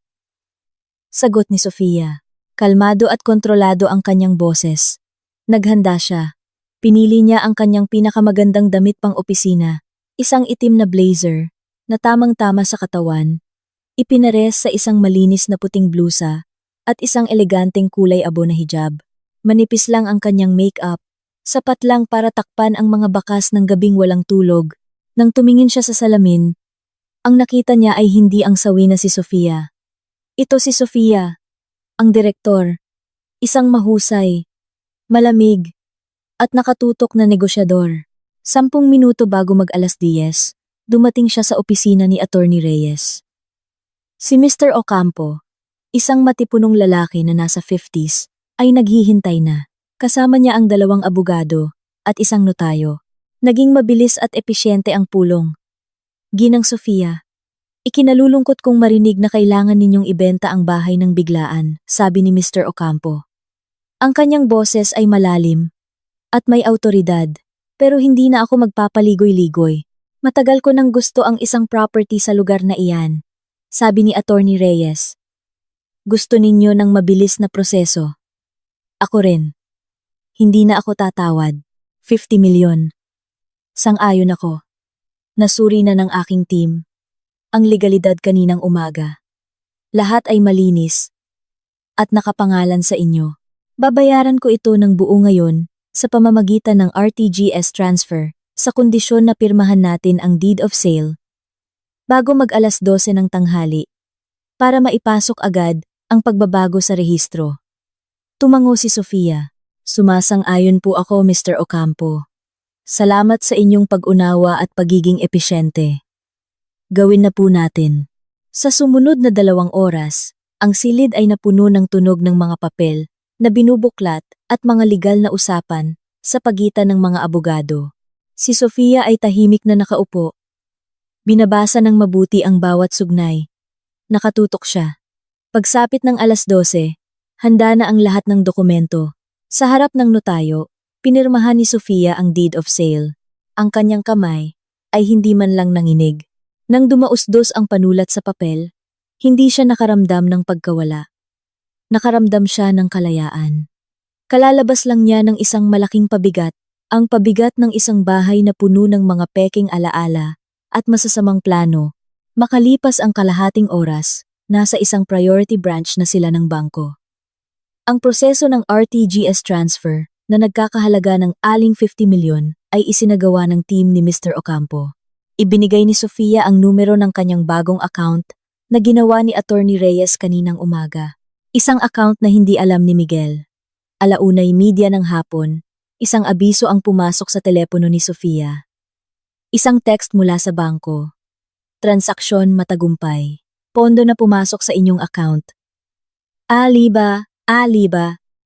Sagot ni Sofia. Kalmado at kontrolado ang kanyang boses. Naghanda siya. Pinili niya ang kanyang pinakamagandang damit pang opisina. Isang itim na blazer, na tamang-tama sa katawan. Ipinares sa isang malinis na puting blusa, at isang eleganteng kulay abo na hijab. Manipis lang ang kanyang make-up. Sapat lang para takpan ang mga bakas ng gabing walang tulog. Nang tumingin siya sa salamin, ang nakita niya ay hindi ang sawi na si Sofia. Ito si Sofia, ang direktor. Isang mahusay, malamig, at nakatutok na negosyador. 10 minuto bago mag-10:00, dumating siya sa opisina ni Attorney Reyes. Si Mr. Ocampo, isang matipunong lalaki na nasa 50s, ay naghihintay na. Kasama niya ang 2 abogado at isang notayo. Naging mabilis at episyente ang pulong. Ginang Sofia, ikinalulungkot kong marinig na kailangan ninyong ibenta ang bahay ng biglaan, sabi ni Mr. Ocampo. Ang kanyang boses ay malalim at may awtoridad, pero hindi na ako magpapaligoy-ligoy. Matagal ko nang gusto ang isang property sa lugar na iyan, sabi ni Attorney Reyes. Gusto ninyo ng mabilis na proseso. Ako rin. Hindi na ako tatawad. 50 milyon. Sang-ayon ako. Nasuri na ng aking team. Ang legalidad kaninang umaga. Lahat ay malinis. At nakapangalan sa inyo. Babayaran ko ito ng buo ngayon sa pamamagitan ng RTGS transfer sa kondisyon na pirmahan natin ang deed of sale bago mag 12:00 ng tanghali para maipasok agad ang pagbabago sa rehistro. Tumango si Sofia. Sumasang-ayon po ako, Mr. Ocampo. Salamat sa inyong pag-unawa at pagiging episyente. Gawin na po natin. Sa sumunod na 2 oras, ang silid ay napuno ng tunog ng mga papel na binubuklat at mga legal na usapan sa pagitan ng mga abogado. Si Sofia ay tahimik na nakaupo. Binabasa ng mabuti ang bawat sugnay. Nakatutok siya. Pagsapit ng 12:00, handa na ang lahat ng dokumento. Sa harap ng notayo, pinirmahan ni Sofia ang deed of sale. Ang kanyang kamay ay hindi man lang nanginig. Nang dumausdos ang panulat sa papel, hindi siya nakaramdam ng pagkawala. Nakaramdam siya ng kalayaan. Kalalabas lang niya ng isang malaking pabigat, ang pabigat ng isang bahay na puno ng mga peking alaala at masasamang plano. Makalipas ang kalahating oras, nasa isang priority branch na sila ng bangko. Ang proseso ng RTGS transfer na nagkakahalaga ng 50 milyon ay isinagawa ng team ni Mr. Ocampo. Ibinigay ni Sofia ang numero ng kanyang bagong account na ginawa ni Attorney Reyes kaninang umaga. Isang account na hindi alam ni Miguel. 1:30 ng hapon, isang abiso ang pumasok sa telepono ni Sofia. Isang text mula sa bangko. Transaksyon matagumpay. Pondo na pumasok sa inyong account. Aliba.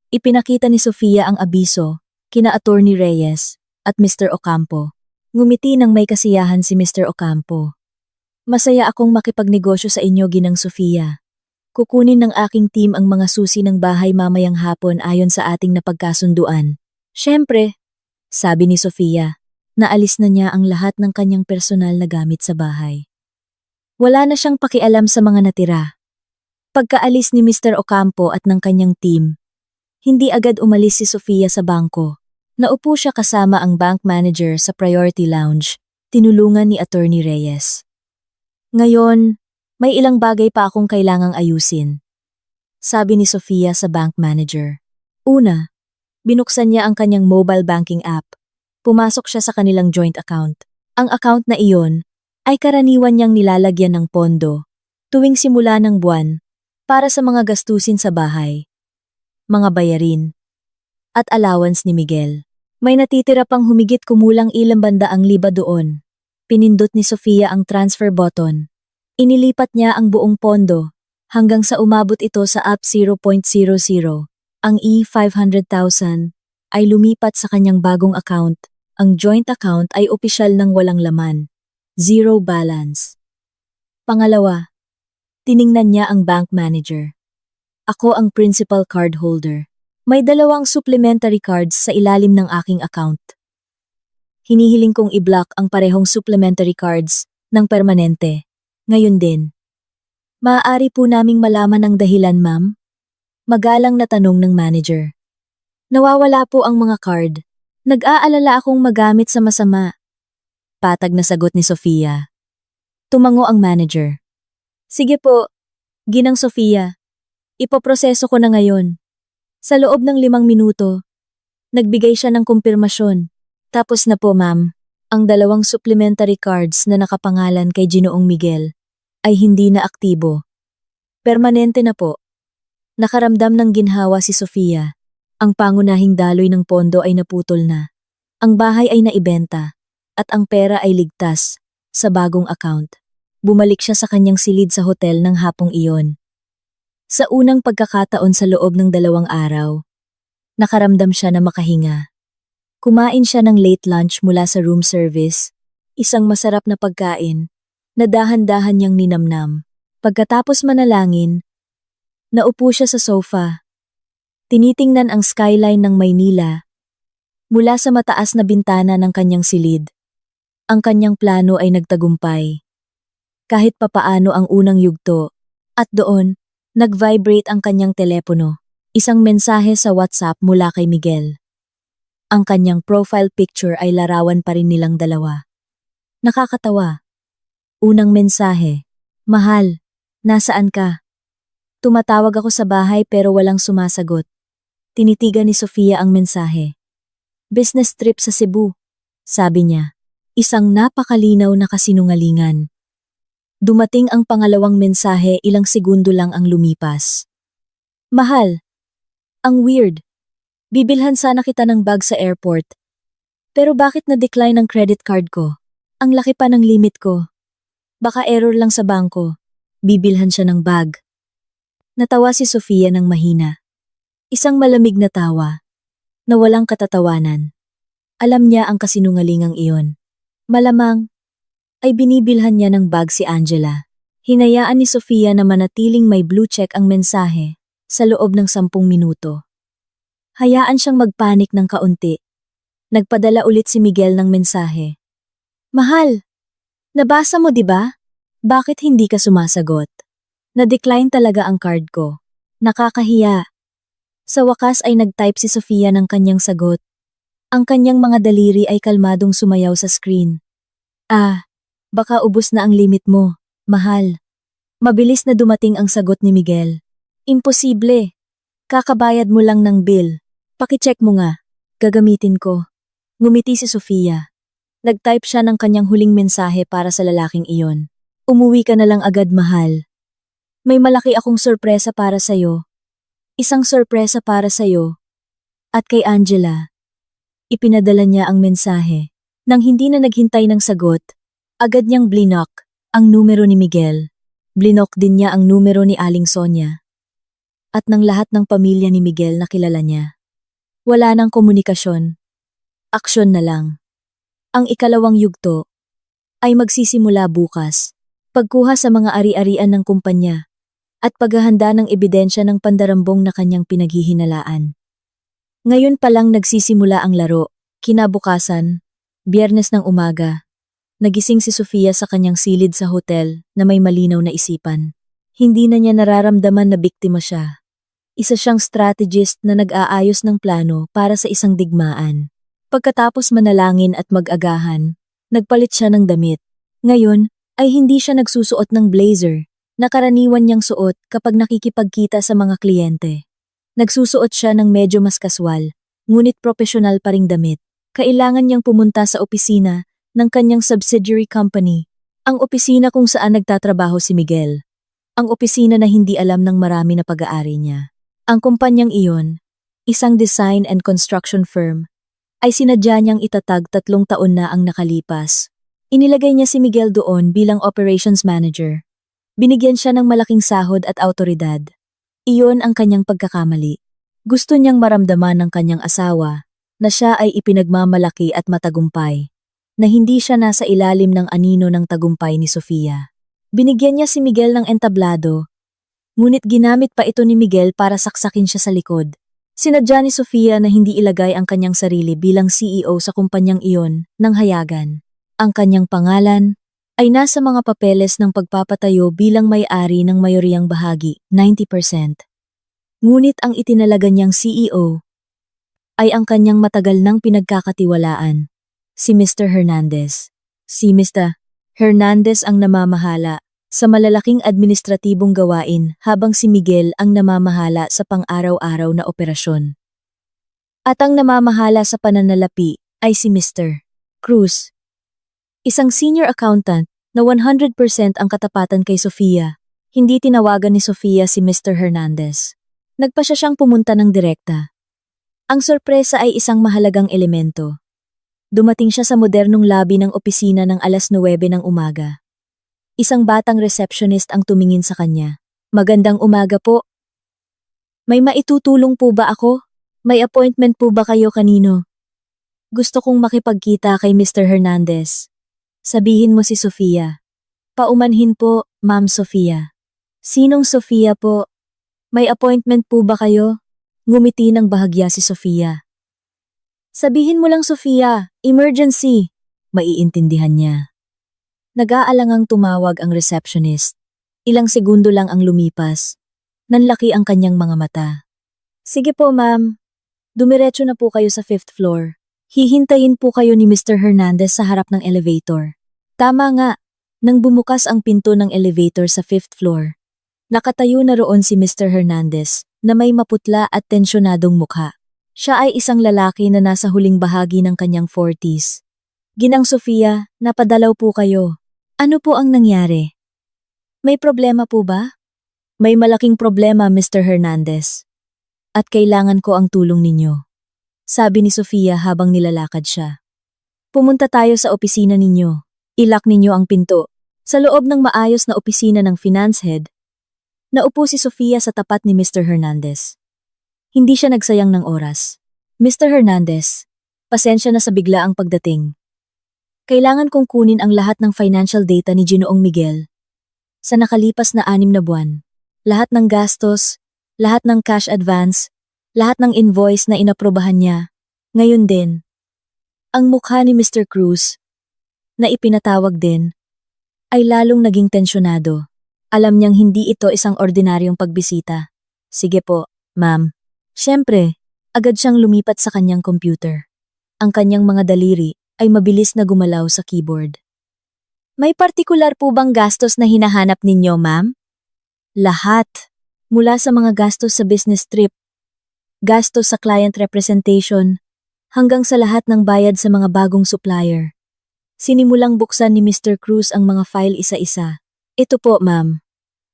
Ipinakita ni Sofia ang abiso kina Attorney Reyes at Mr. Ocampo. Ngumiti ng may kasiyahan si Mr. Ocampo. Masaya akong makipagnegosyo sa inyo, Ginang Sofia. Kukunin ng aking team ang mga susi ng bahay mamayang hapon ayon sa ating napagkasunduan. Siyempre, sabi ni Sofia, naalis na niya ang lahat ng kanyang personal na gamit sa bahay. Wala na siyang pakialam sa mga natira. Pagkaalis ni Mr. Ocampo at ng kanyang team, Hindi agad umalis si Sofia sa bangko. Naupo siya kasama ang bank manager sa priority lounge, tinulungan ni Attorney Reyes. Ngayon, may ilang bagay pa akong kailangang ayusin, sabi ni Sofia sa bank manager. Una, binuksan niya ang kanyang mobile banking app. Pumasok siya sa kanilang joint account. Ang account na iyon ay karaniwan niyang nilalagyan ng pondo tuwing simula ng buwan para sa mga gastusin sa bahay, mga bayarin, at allowance ni Miguel. May natitira pang humigit kumulang 200,000 doon. Pinindot ni Sofia ang transfer button. Inilipat niya ang buong pondo hanggang sa umabot ito sa app 0.00. Ang E500,000 ay lumipat sa kanyang bagong account. Ang joint account ay opisyal ng walang laman. Zero balance. Pangalawa, tiningnan niya ang bank manager. Ako ang principal card holder. May 2 supplementary cards sa ilalim ng aking account. Hinihiling kong i-block ang parehong supplementary cards ng permanente. Ngayon din. Maaari po naming malaman ang dahilan, ma'am? Magalang na tanong ng manager. Nawawala po ang mga card. Nag-aalala akong magamit sa masama. Patag na sagot ni Sofia. Tumango ang manager. Sige po, Ginang Sofia. Ipoproseso ko na ngayon. Sa loob ng 5 minuto, nagbigay siya ng kumpirmasyon. Tapos na po, ma'am. Ang 2 supplementary cards na nakapangalan kay Ginoong Miguel ay hindi na aktibo. Permanente na po. Nakaramdam ng ginhawa si Sofia. Ang pangunahing daloy ng pondo ay naputol na. Ang bahay ay naibenta at ang pera ay ligtas sa bagong account. Bumalik siya sa kanyang silid sa hotel ng hapong iyon. Sa unang pagkakataon sa loob ng 2 araw, nakaramdam siya na makahinga. Kumain siya ng late lunch mula sa room service, isang masarap na pagkain na dahan-dahan niyang ninamnam. Pagkatapos manalangin, naupo siya sa sofa. Tinitingnan ang skyline ng Maynila mula sa mataas na bintana ng kanyang silid. Ang kanyang plano ay nagtagumpay. Kahit papaano ang unang yugto, at doon, nag-vibrate ang kanyang telepono. Isang mensahe sa WhatsApp mula kay Miguel. Ang kanyang profile picture ay larawan pa rin nilang dalawa. Nakakatawa. Unang mensahe, Mahal, nasaan ka? Tumatawag ako sa bahay pero walang sumasagot. Tinitigan ni Sofia ang mensahe. Business trip sa Cebu, sabi niya. Isang napakalinaw na kasinungalingan. Dumating ang pangalawang mensahe, ilang segundo lang ang lumipas. Mahal, ang weird. Bibilhan sana kita ng bag sa airport. Pero bakit na-decline ang credit card ko? Ang laki pa ng limit ko. Baka error lang sa bangko. Bibilhan siya ng bag. Natawa si Sofia ng mahina. Isang malamig na tawa, na walang katatawanan. Alam niya ang kasinungalingang iyon. Malamang, ay binibilhan niya ng bag si Angela. Hinayaan ni Sofia na manatiling may blue check ang mensahe sa loob ng 10 minuto. Hayaan siyang magpanik ng kaunti. Nagpadala ulit si Miguel ng mensahe. Mahal, nabasa mo 'di ba? Bakit hindi ka sumasagot? Na-decline talaga ang card ko. Nakakahiya. Sa wakas ay nag-type si Sofia ng kanyang sagot. Ang kanyang mga daliri ay kalmadong sumayaw sa screen. Baka ubos na ang limit mo, mahal. Mabilis na dumating ang sagot ni Miguel. Imposible. Kakabayad mo lang ng bill. Pakicheck mo nga. Gagamitin ko. Ngumiti si Sofia. Nag-type siya ng kanyang huling mensahe para sa lalaking iyon. Umuwi ka na lang agad, mahal. May malaki akong sorpresa para sa'yo. Isang sorpresa para sa'yo. At kay Angela. Ipinadala niya ang mensahe. Nang hindi na naghintay ng sagot, agad niyang blinok ang numero ni Miguel. Blinok din niya ang numero ni Aling Sonia. At ng lahat ng pamilya ni Miguel na kilala niya. Wala nang komunikasyon. Aksyon na lang. Ang ikalawang yugto ay magsisimula bukas. Pagkuha sa mga ari-arian ng kumpanya at paghahanda ng ebidensya ng pandarambong na kanyang pinaghihinalaan. Ngayon pa lang nagsisimula ang laro. Kinabukasan, Biyernes ng umaga, nagising si Sofia sa kanyang silid sa hotel na may malinaw na isipan. Hindi na niya nararamdaman na biktima siya. Isa siyang strategist na nag-aayos ng plano para sa isang digmaan. Pagkatapos manalangin at mag-agahan, nagpalit siya ng damit. Ngayon, ay hindi siya nagsusuot ng blazer na karaniwan niyang suot kapag nakikipagkita sa mga kliyente. Nagsusuot siya ng medyo mas kaswal, ngunit profesional pa ring damit. Kailangan niyang pumunta sa opisina ng kanyang subsidiary company, ang opisina kung saan nagtatrabaho si Miguel. Ang opisina na hindi alam ng marami na pag-aari niya. Ang kumpanyang iyon, isang design and construction firm, ay sinadya niyang itatag 3 taon na ang nakalipas. Inilagay niya si Miguel doon bilang operations manager. Binigyan siya ng malaking sahod at autoridad. Iyon ang kanyang pagkakamali. Gusto niyang maramdaman ng kanyang asawa na siya ay ipinagmamalaki at matagumpay, na hindi siya nasa ilalim ng anino ng tagumpay ni Sofia. Binigyan niya si Miguel ng entablado, ngunit ginamit pa ito ni Miguel para saksakin siya sa likod. Sinadya ni Sofia na hindi ilagay ang kanyang sarili bilang CEO sa kumpanyang iyon ng hayagan. Ang kanyang pangalan ay nasa mga papeles ng pagpapatayo bilang may-ari ng mayoryang bahagi, 90%. Ngunit ang itinalaga niyang CEO ay ang kanyang matagal nang pinagkakatiwalaan, si Mr. Hernandez. Si Mr. Hernandez ang namamahala sa malalaking administratibong gawain habang si Miguel ang namamahala sa pang-araw-araw na operasyon. At ang namamahala sa pananalapi ay si Mr. Cruz, isang senior accountant na 100% ang katapatan kay Sofia. Hindi tinawagan ni Sofia si Mr. Hernandez. Nagpa siya siyang pumunta ng direkta. Ang sorpresa ay isang mahalagang elemento. Dumating siya sa modernong lobby ng opisina ng 9:00 ng umaga. Isang batang receptionist ang tumingin sa kanya. "Magandang umaga po. May maitutulong po ba ako? May appointment po ba kayo kanino?" "Gusto kong makipagkita kay Mr. Hernandez." "Sabihin mo si Sofia." "Paumanhin po, Ma'am Sofia." "Sinong Sofia po? May appointment po ba kayo?" Ngumiti ng bahagya si Sofia. "Sabihin mo lang, Sofia, emergency." Maiintindihan niya. Nag-aalangang tumawag ang receptionist. Ilang segundo lang ang lumipas. Nanlaki ang kanyang mga mata. "Sige po, ma'am. Dumiretso na po kayo sa 5th floor. Hihintayin po kayo ni Mr. Hernandez sa harap ng elevator." Tama nga. Nang bumukas ang pinto ng elevator sa 5th floor, nakatayo na roon si Mr. Hernandez na may maputla at tensyonadong mukha. Siya ay isang lalaki na nasa huling bahagi ng kanyang 40s. "Ginang Sofia, napadalaw po kayo. Ano po ang nangyari? May problema po ba?" "May malaking problema, Mr. Hernandez. At kailangan ko ang tulong ninyo," sabi ni Sofia habang nilalakad siya. "Pumunta tayo sa opisina ninyo. Ilak ninyo ang pinto." Sa loob ng maayos na opisina ng finance head, naupo si Sofia sa tapat ni Mr. Hernandez. Hindi siya nagsayang ng oras. "Mr. Hernandez, pasensya na sa biglaang pagdating. Kailangan kong kunin ang lahat ng financial data ni Ginoong Miguel. Sa nakalipas na 6 na buwan, lahat ng gastos, lahat ng cash advance, lahat ng invoice na inaprobahan niya. Ngayon din." Ang mukha ni Mr. Cruz, na ipinatawag din, ay lalong naging tensyonado. Alam niyang hindi ito isang ordinaryong pagbisita. "Sige po, ma'am." Siyempre, agad siyang lumipat sa kanyang computer. Ang kanyang mga daliri ay mabilis na gumalaw sa keyboard. "May partikular po bang gastos na hinahanap ninyo, ma'am?" "Lahat. Mula sa mga gastos sa business trip, gastos sa client representation, hanggang sa lahat ng bayad sa mga bagong supplier." Sinimulang buksan ni Mr. Cruz ang mga file isa-isa. "Ito po, ma'am.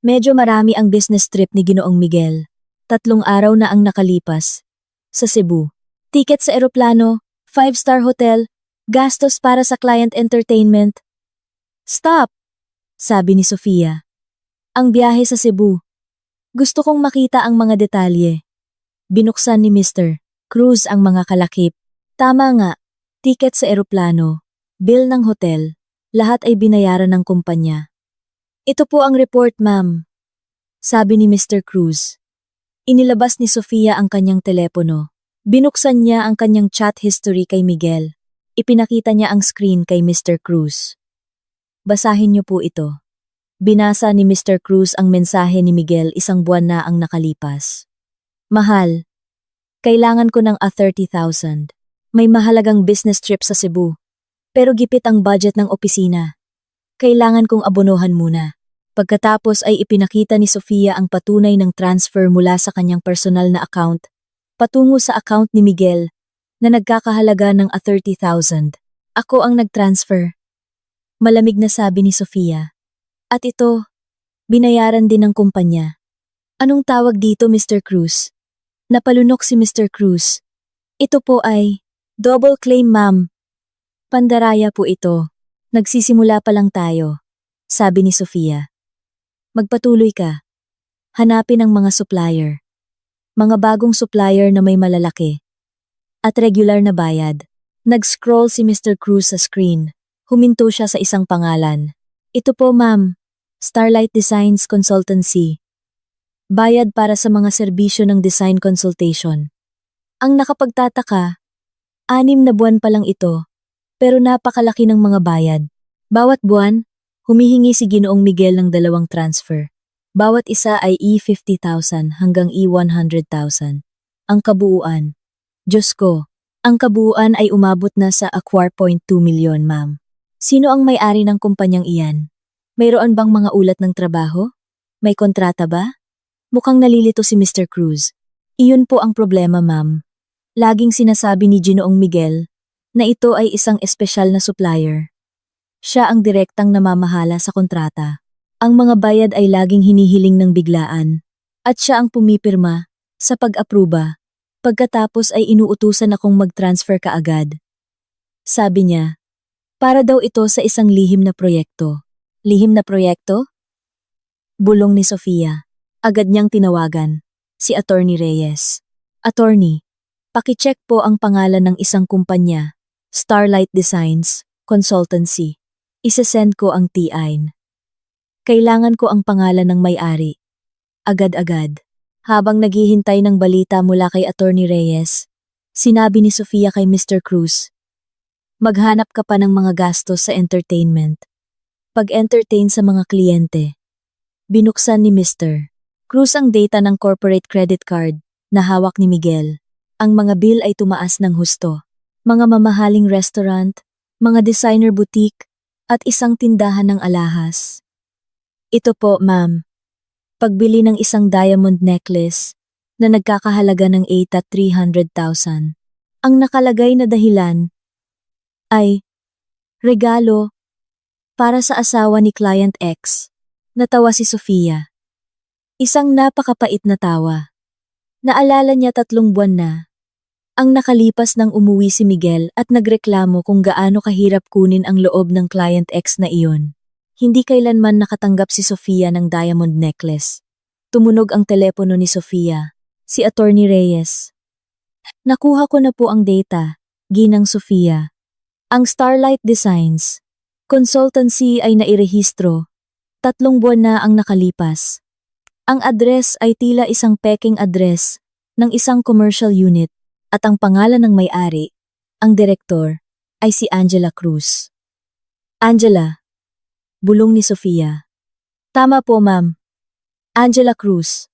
Medyo marami ang business trip ni Ginoong Miguel. 3 araw na ang nakalipas. Sa Cebu. Ticket sa eroplano, 5-star hotel, gastos para sa client entertainment." "Stop!" sabi ni Sofia. "Ang biyahe sa Cebu. Gusto kong makita ang mga detalye." Binuksan ni Mr. Cruz ang mga kalakip. Tama nga, ticket sa eroplano, bill ng hotel, lahat ay binayaran ng kumpanya. "Ito po ang report, ma'am," sabi ni Mr. Cruz. Inilabas ni Sofia ang kanyang telepono. Binuksan niya ang kanyang chat history kay Miguel. Ipinakita niya ang screen kay Mr. Cruz. "Basahin niyo po ito." Binasa ni Mr. Cruz ang mensahe ni Miguel 1 buwan na ang nakalipas. Mahal. Kailangan ko ng 30,000. May mahalagang business trip sa Cebu. Pero gipit ang budget ng opisina. Kailangan kong abonohan muna. Pagkatapos ay ipinakita ni Sofia ang patunay ng transfer mula sa kanyang personal na account patungo sa account ni Miguel na nagkakahalaga ng 30,000. Ako ang nag-transfer. Malamig na sabi ni Sofia. At ito, binayaran din ng kumpanya. Anong tawag dito, Mr. Cruz? Napalunok si Mr. Cruz. Ito po ay double claim, ma'am. Pandaraya po ito. Nagsisimula pa lang tayo, sabi ni Sofia. Magpatuloy ka. Hanapin ang mga supplier. Mga bagong supplier na may malalaki. At regular na bayad. Nag-scroll si Mr. Cruz sa screen. Huminto siya sa isang pangalan. Ito po, ma'am. Starlight Designs Consultancy. Bayad para sa mga serbisyo ng design consultation. Ang nakapagtataka, 6 na buwan pa lang ito, pero napakalaki ng mga bayad. Bawat buwan, humihingi si Ginoong Miguel ng 2 transfer. Bawat isa ay E50,000 hanggang E100,000. Ang kabuuan. Diyos ko, ang kabuuan ay umabot na sa 4.2 milyon, ma'am. Sino ang may-ari ng kumpanyang iyan? Mayroon bang mga ulat ng trabaho? May kontrata ba? Mukhang nalilito si Mr. Cruz. Iyon po ang problema, ma'am. Laging sinasabi ni Ginoong Miguel na ito ay isang espesyal na supplier. Siya ang direktang namamahala sa kontrata. Ang mga bayad ay laging hinihiling ng biglaan. At siya ang pumipirma sa pag-apruba. Pagkatapos ay inuutusan akong mag-transfer kaagad. Sabi niya, para daw ito sa isang lihim na proyekto. Lihim na proyekto? Bulong ni Sofia. Agad niyang tinawagan, si Attorney Reyes. Attorney, pakicheck po ang pangalan ng isang kumpanya, Starlight Designs Consultancy. Isesend ko ang TIN. Kailangan ko ang pangalan ng may-ari. Agad-agad. Habang naghihintay ng balita mula kay Attorney Reyes, sinabi ni Sofia kay Mr. Cruz, maghanap ka pa ng mga gastos sa entertainment. Pag-entertain sa mga kliyente. Binuksan ni Mr. Cruz ang data ng corporate credit card na hawak ni Miguel. Ang mga bill ay tumaas ng husto. Mga mamahaling restaurant, mga designer boutique, at isang tindahan ng alahas. Ito po, ma'am. Pagbili ng isang diamond necklace na nagkakahalaga ng 8,300,000. Ang nakalagay na dahilan ay regalo para sa asawa ni Client X. Natawa si Sofia. Isang napakapait na tawa. Naalala niya 3 buwan na. Ang nakalipas nang umuwi si Miguel at nagreklamo kung gaano kahirap kunin ang loob ng Client X na iyon. Hindi kailanman nakatanggap si Sofia ng diamond necklace. Tumunog ang telepono ni Sofia, si Attorney Reyes. Nakuha ko na po ang data, ginang Sofia. Ang Starlight Designs Consultancy ay nairehistro. 3 buwan na ang nakalipas. Ang address ay tila isang peking address ng isang commercial unit at ang pangalan ng may-ari, ang direktor, ay si Angela Cruz. Angela, bulong ni Sofia. Tama po, ma'am. Angela Cruz.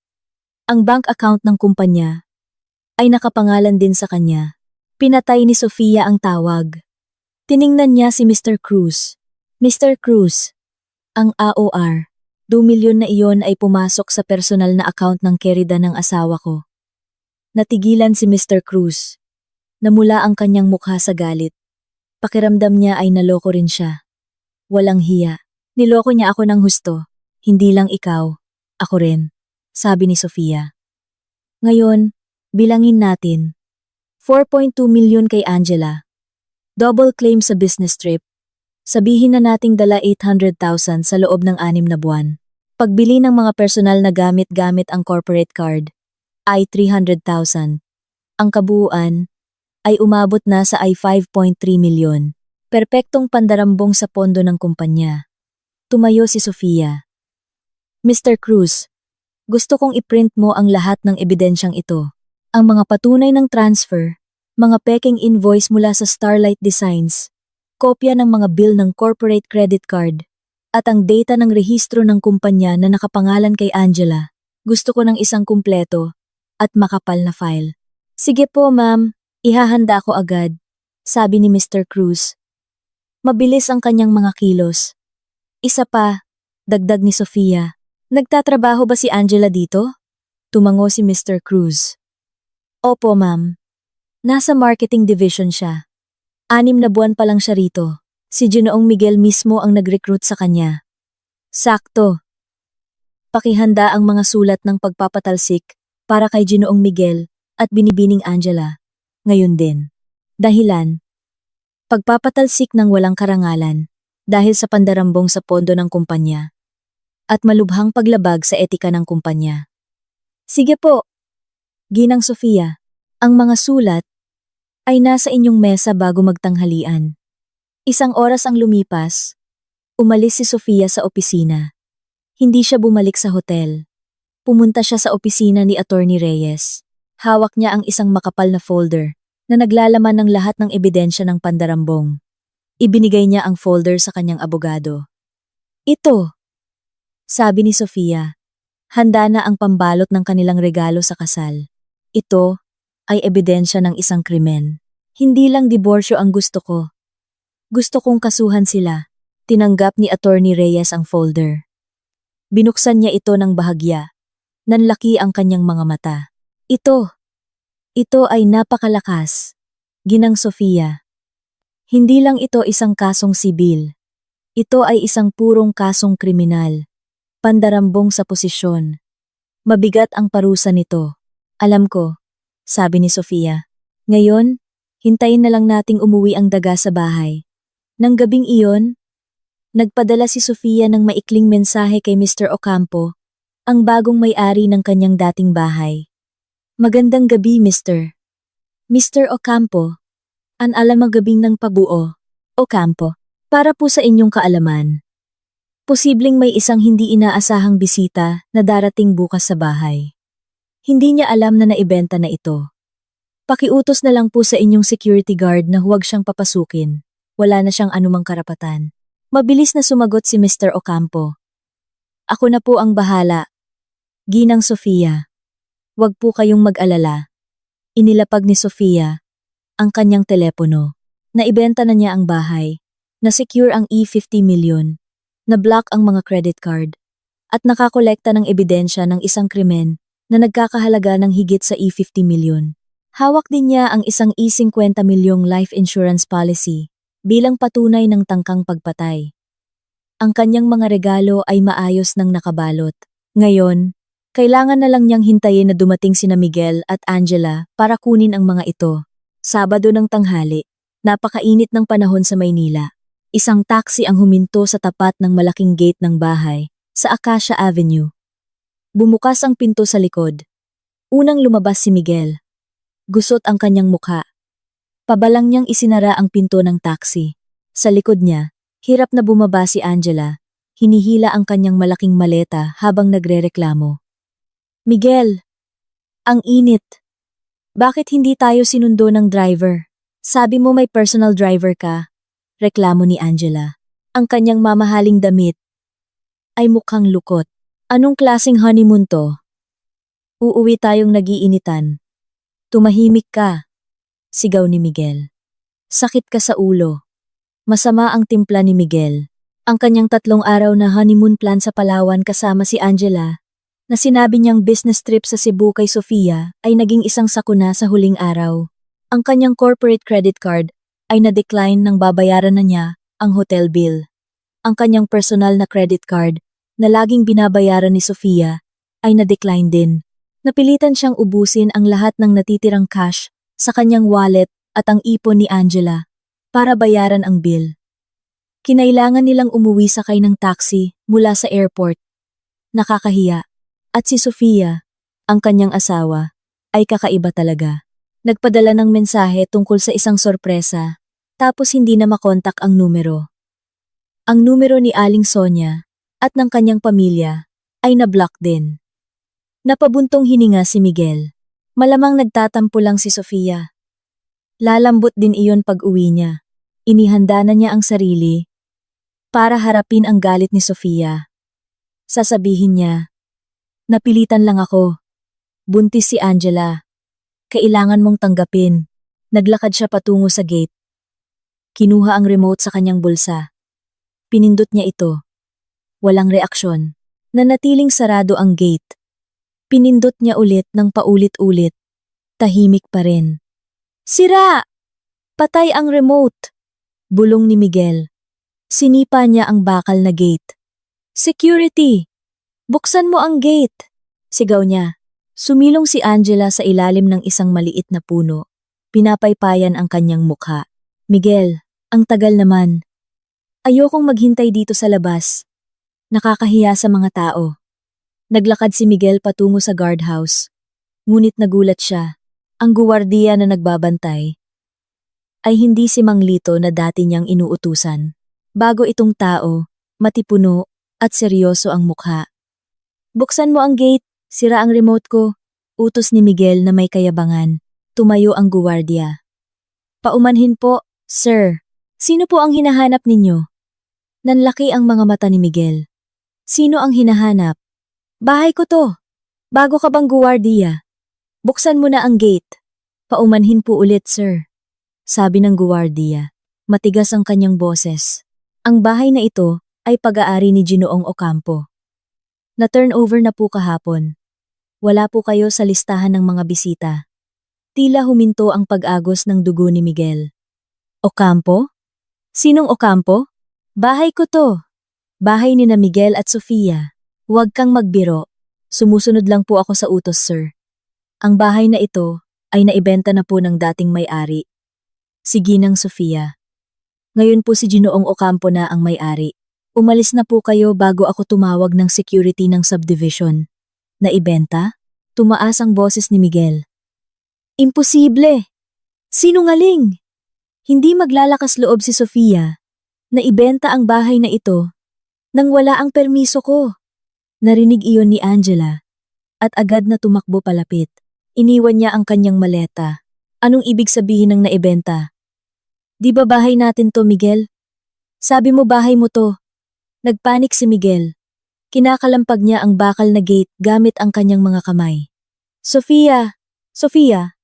Ang bank account ng kumpanya ay nakapangalan din sa kanya. Pinatay ni Sofia ang tawag. Tiningnan niya si Mr. Cruz. Mr. Cruz, ang AOR. 2 milyon na iyon ay pumasok sa personal na account ng kerida ng asawa ko. Natigilan si Mr. Cruz. Namula ang kanyang mukha sa galit. Pakiramdam niya ay naloko rin siya. Walang hiya. Niloko niya ako ng husto. Hindi lang ikaw. Ako rin. Sabi ni Sofia. Ngayon, bilangin natin. 4.2 milyon kay Angela. Double claim sa business trip. Sabihin na nating dala 800,000 sa loob ng 6 na buwan. Pagbili ng mga personal na gamit-gamit ang corporate card ay 300,000. Ang kabuuan ay umabot na sa 5.3 milyon. Perpektong pandarambong sa pondo ng kumpanya. Tumayo si Sofia. Mr. Cruz, gusto kong i-print mo ang lahat ng ebidensyang ito. Ang mga patunay ng transfer, mga peking invoice mula sa Starlight Designs, kopya ng mga bill ng corporate credit card, at ang data ng rehistro ng kumpanya na nakapangalan kay Angela. Gusto ko ng isang kumpleto, at makapal na file. Sige po, ma'am. Ihahanda ko agad, sabi ni Mr. Cruz. Mabilis ang kanyang mga kilos. Isa pa, dagdag ni Sofia. Nagtatrabaho ba si Angela dito? Tumango si Mr. Cruz. Opo, ma'am. Nasa marketing division siya. 6 na buwan pa lang siya rito. Si Ginoong Miguel mismo ang nag-recruit sa kanya. Sakto. Pakihanda ang mga sulat ng pagpapatalsik para kay Ginoong Miguel at Binibining Angela. Ngayon din. Dahilan. Pagpapatalsik ng walang karangalan dahil sa pandarambong sa pondo ng kumpanya at malubhang paglabag sa etika ng kumpanya. Sige po. Ginang Sofia, ang mga sulat ay nasa inyong mesa bago magtanghalian. 1 oras ang lumipas. Umalis si Sofia sa opisina. Hindi siya bumalik sa hotel. Pumunta siya sa opisina ni Attorney Reyes. Hawak niya ang isang makapal na folder na naglalaman ng lahat ng ebidensya ng pandarambong. Ibinigay niya ang folder sa kanyang abogado. Ito, sabi ni Sofia. Handa na ang pambalot ng kanilang regalo sa kasal. Ito ay ebidensya ng isang krimen. Hindi lang diborsyo ang gusto ko. Gusto kong kasuhan sila. Tinanggap ni Attorney Reyes ang folder. Binuksan niya ito ng bahagya. Nanlaki ang kanyang mga mata. Ito ay napakalakas. Ginang Sofia. Hindi lang ito isang kasong sibil. Ito ay isang purong kasong kriminal. Pandarambong sa posisyon. Mabigat ang parusa nito. Alam ko, sabi ni Sofia. Ngayon, hintayin na lang nating umuwi ang daga sa bahay. Nang gabing iyon, nagpadala si Sofia ng maikling mensahe kay Mr. Ocampo, ang bagong may-ari ng kanyang dating bahay. Magandang gabi, Mr. Ocampo. An alamagabing ng pabuo, Ocampo. Para po sa inyong kaalaman. Posibleng may isang hindi inaasahang bisita na darating bukas sa bahay. Hindi niya alam na naibenta na ito. Pakiutos na lang po sa inyong security guard na huwag siyang papasukin. Wala na siyang anumang karapatan. Mabilis na sumagot si Mr. Ocampo. Ako na po ang bahala. Ginang Sofia. Huwag po kayong mag-alala. Inilapag ni Sofia ang kanyang telepono. Naibenta na niya ang bahay. Na-secure ang E50 million. Na-block ang mga credit card. At nakakolekta ng ebidensya ng isang krimen na nagkakahalaga ng higit sa E50 million. Hawak din niya ang isang E50 milyong life insurance policy bilang patunay ng tangkang pagpatay. Ang kanyang mga regalo ay maayos nang nakabalot. Ngayon, kailangan na lang niyang hintayin na dumating sina Miguel at Angela para kunin ang mga ito. Sabado ng tanghali, napakainit ng panahon sa Maynila. Isang taxi ang huminto sa tapat ng malaking gate ng bahay sa Acacia Avenue. Bumukas ang pinto sa likod. Unang lumabas si Miguel. Gusot ang kanyang mukha. Pabalang niyang isinara ang pinto ng taxi. Sa likod niya, hirap na bumaba si Angela. Hinihila ang kanyang malaking maleta habang nagrereklamo. Miguel, ang init. Bakit hindi tayo sinundo ng driver? Sabi mo may personal driver ka. Reklamo ni Angela. Ang kanyang mamahaling damit ay mukhang lukot. Anong klaseng honeymoon to? Uuwi tayong nag-iinitan. Tumahimik ka. Sigaw ni Miguel. Sakit ka sa ulo. Masama ang timpla ni Miguel. Ang kanyang 3 araw na honeymoon plan sa Palawan kasama si Angela, na sinabi niyang business trip sa Cebu kay Sofia ay naging isang sakuna sa huling araw. Ang kanyang corporate credit card ay na-decline nang babayaran na niya ang hotel bill. Ang kanyang personal na credit card na laging binabayaran ni Sofia ay na-decline din. Napilitan siyang ubusin ang lahat ng natitirang cash sa kanyang wallet at ang ipon ni Angela para bayaran ang bill. Kinailangan nilang umuwi sakay ng taxi mula sa airport. Nakakahiya. At si Sofia, ang kanyang asawa, ay kakaiba talaga. Nagpadala ng mensahe tungkol sa isang sorpresa, tapos hindi na makontak ang numero. Ang numero ni Aling Sonia at ng kanyang pamilya ay na-block din. Napabuntong hininga si Miguel. Malamang nagtatampo lang si Sofia. Lalambot din iyon pag uwi niya. Inihanda na niya ang sarili para harapin ang galit ni Sofia. Sasabihin niya, napilitan lang ako. Buntis si Angela. Kailangan mong tanggapin. Naglakad siya patungo sa gate. Kinuha ang remote sa kanyang bulsa. Pinindot niya ito. Walang reaksyon. Nanatiling sarado ang gate. Pinindot niya ulit ng paulit-ulit. Tahimik pa rin. Sira! Patay ang remote! Bulong ni Miguel. Sinipa niya ang bakal na gate. Security! Buksan mo ang gate! Sigaw niya. Sumilong si Angela sa ilalim ng isang maliit na puno. Pinapaypayan ang kanyang mukha. Miguel, ang tagal naman. Ayokong maghintay dito sa labas. Nakakahiya sa mga tao. Naglakad si Miguel patungo sa guardhouse. Ngunit nagulat siya. Ang guwardiya na nagbabantay ay hindi si Mang Lito na dati niyang inuutusan. Bago itong tao, matipuno at seryoso ang mukha. Buksan mo ang gate, sira ang remote ko. Utos ni Miguel na may kayabangan. Tumayo ang guwardiya. Paumanhin po, sir. Sino po ang hinahanap ninyo? Nanlaki ang mga mata ni Miguel. Sino ang hinahanap? Bahay ko to. Bago ka bang guwardiya? Buksan mo na ang gate. Paumanhin po ulit, sir. Sabi ng guwardiya. Matigas ang kanyang boses. Ang bahay na ito ay pag-aari ni Ginoong Ocampo. Na-turnover na po kahapon. Wala po kayo sa listahan ng mga bisita. Tila huminto ang pag-agos ng dugo ni Miguel. Ocampo? Sinong Ocampo? Bahay ko to. Bahay ni na Miguel at Sofia. Huwag kang magbiro. Sumusunod lang po ako sa utos, sir. Ang bahay na ito ay naibenta na po ng dating may-ari. Si Ginang Sofia. Ngayon po si Ginoong Ocampo na ang may-ari. Umalis na po kayo bago ako tumawag ng security ng subdivision. Naibenta? Tumaas ang boses ni Miguel. Imposible! Sinungaling! Hindi maglalakas loob si Sofia. Naibenta ang bahay na ito nang wala ang permiso ko. Narinig iyon ni Angela at agad na tumakbo palapit. Iniwan niya ang kanyang maleta. Anong ibig sabihin ng naibenta? Di ba bahay natin to, Miguel? Sabi mo bahay mo to. Nagpanik si Miguel. Kinakalampag niya ang bakal na gate gamit ang kanyang mga kamay. Sofia! Sofia!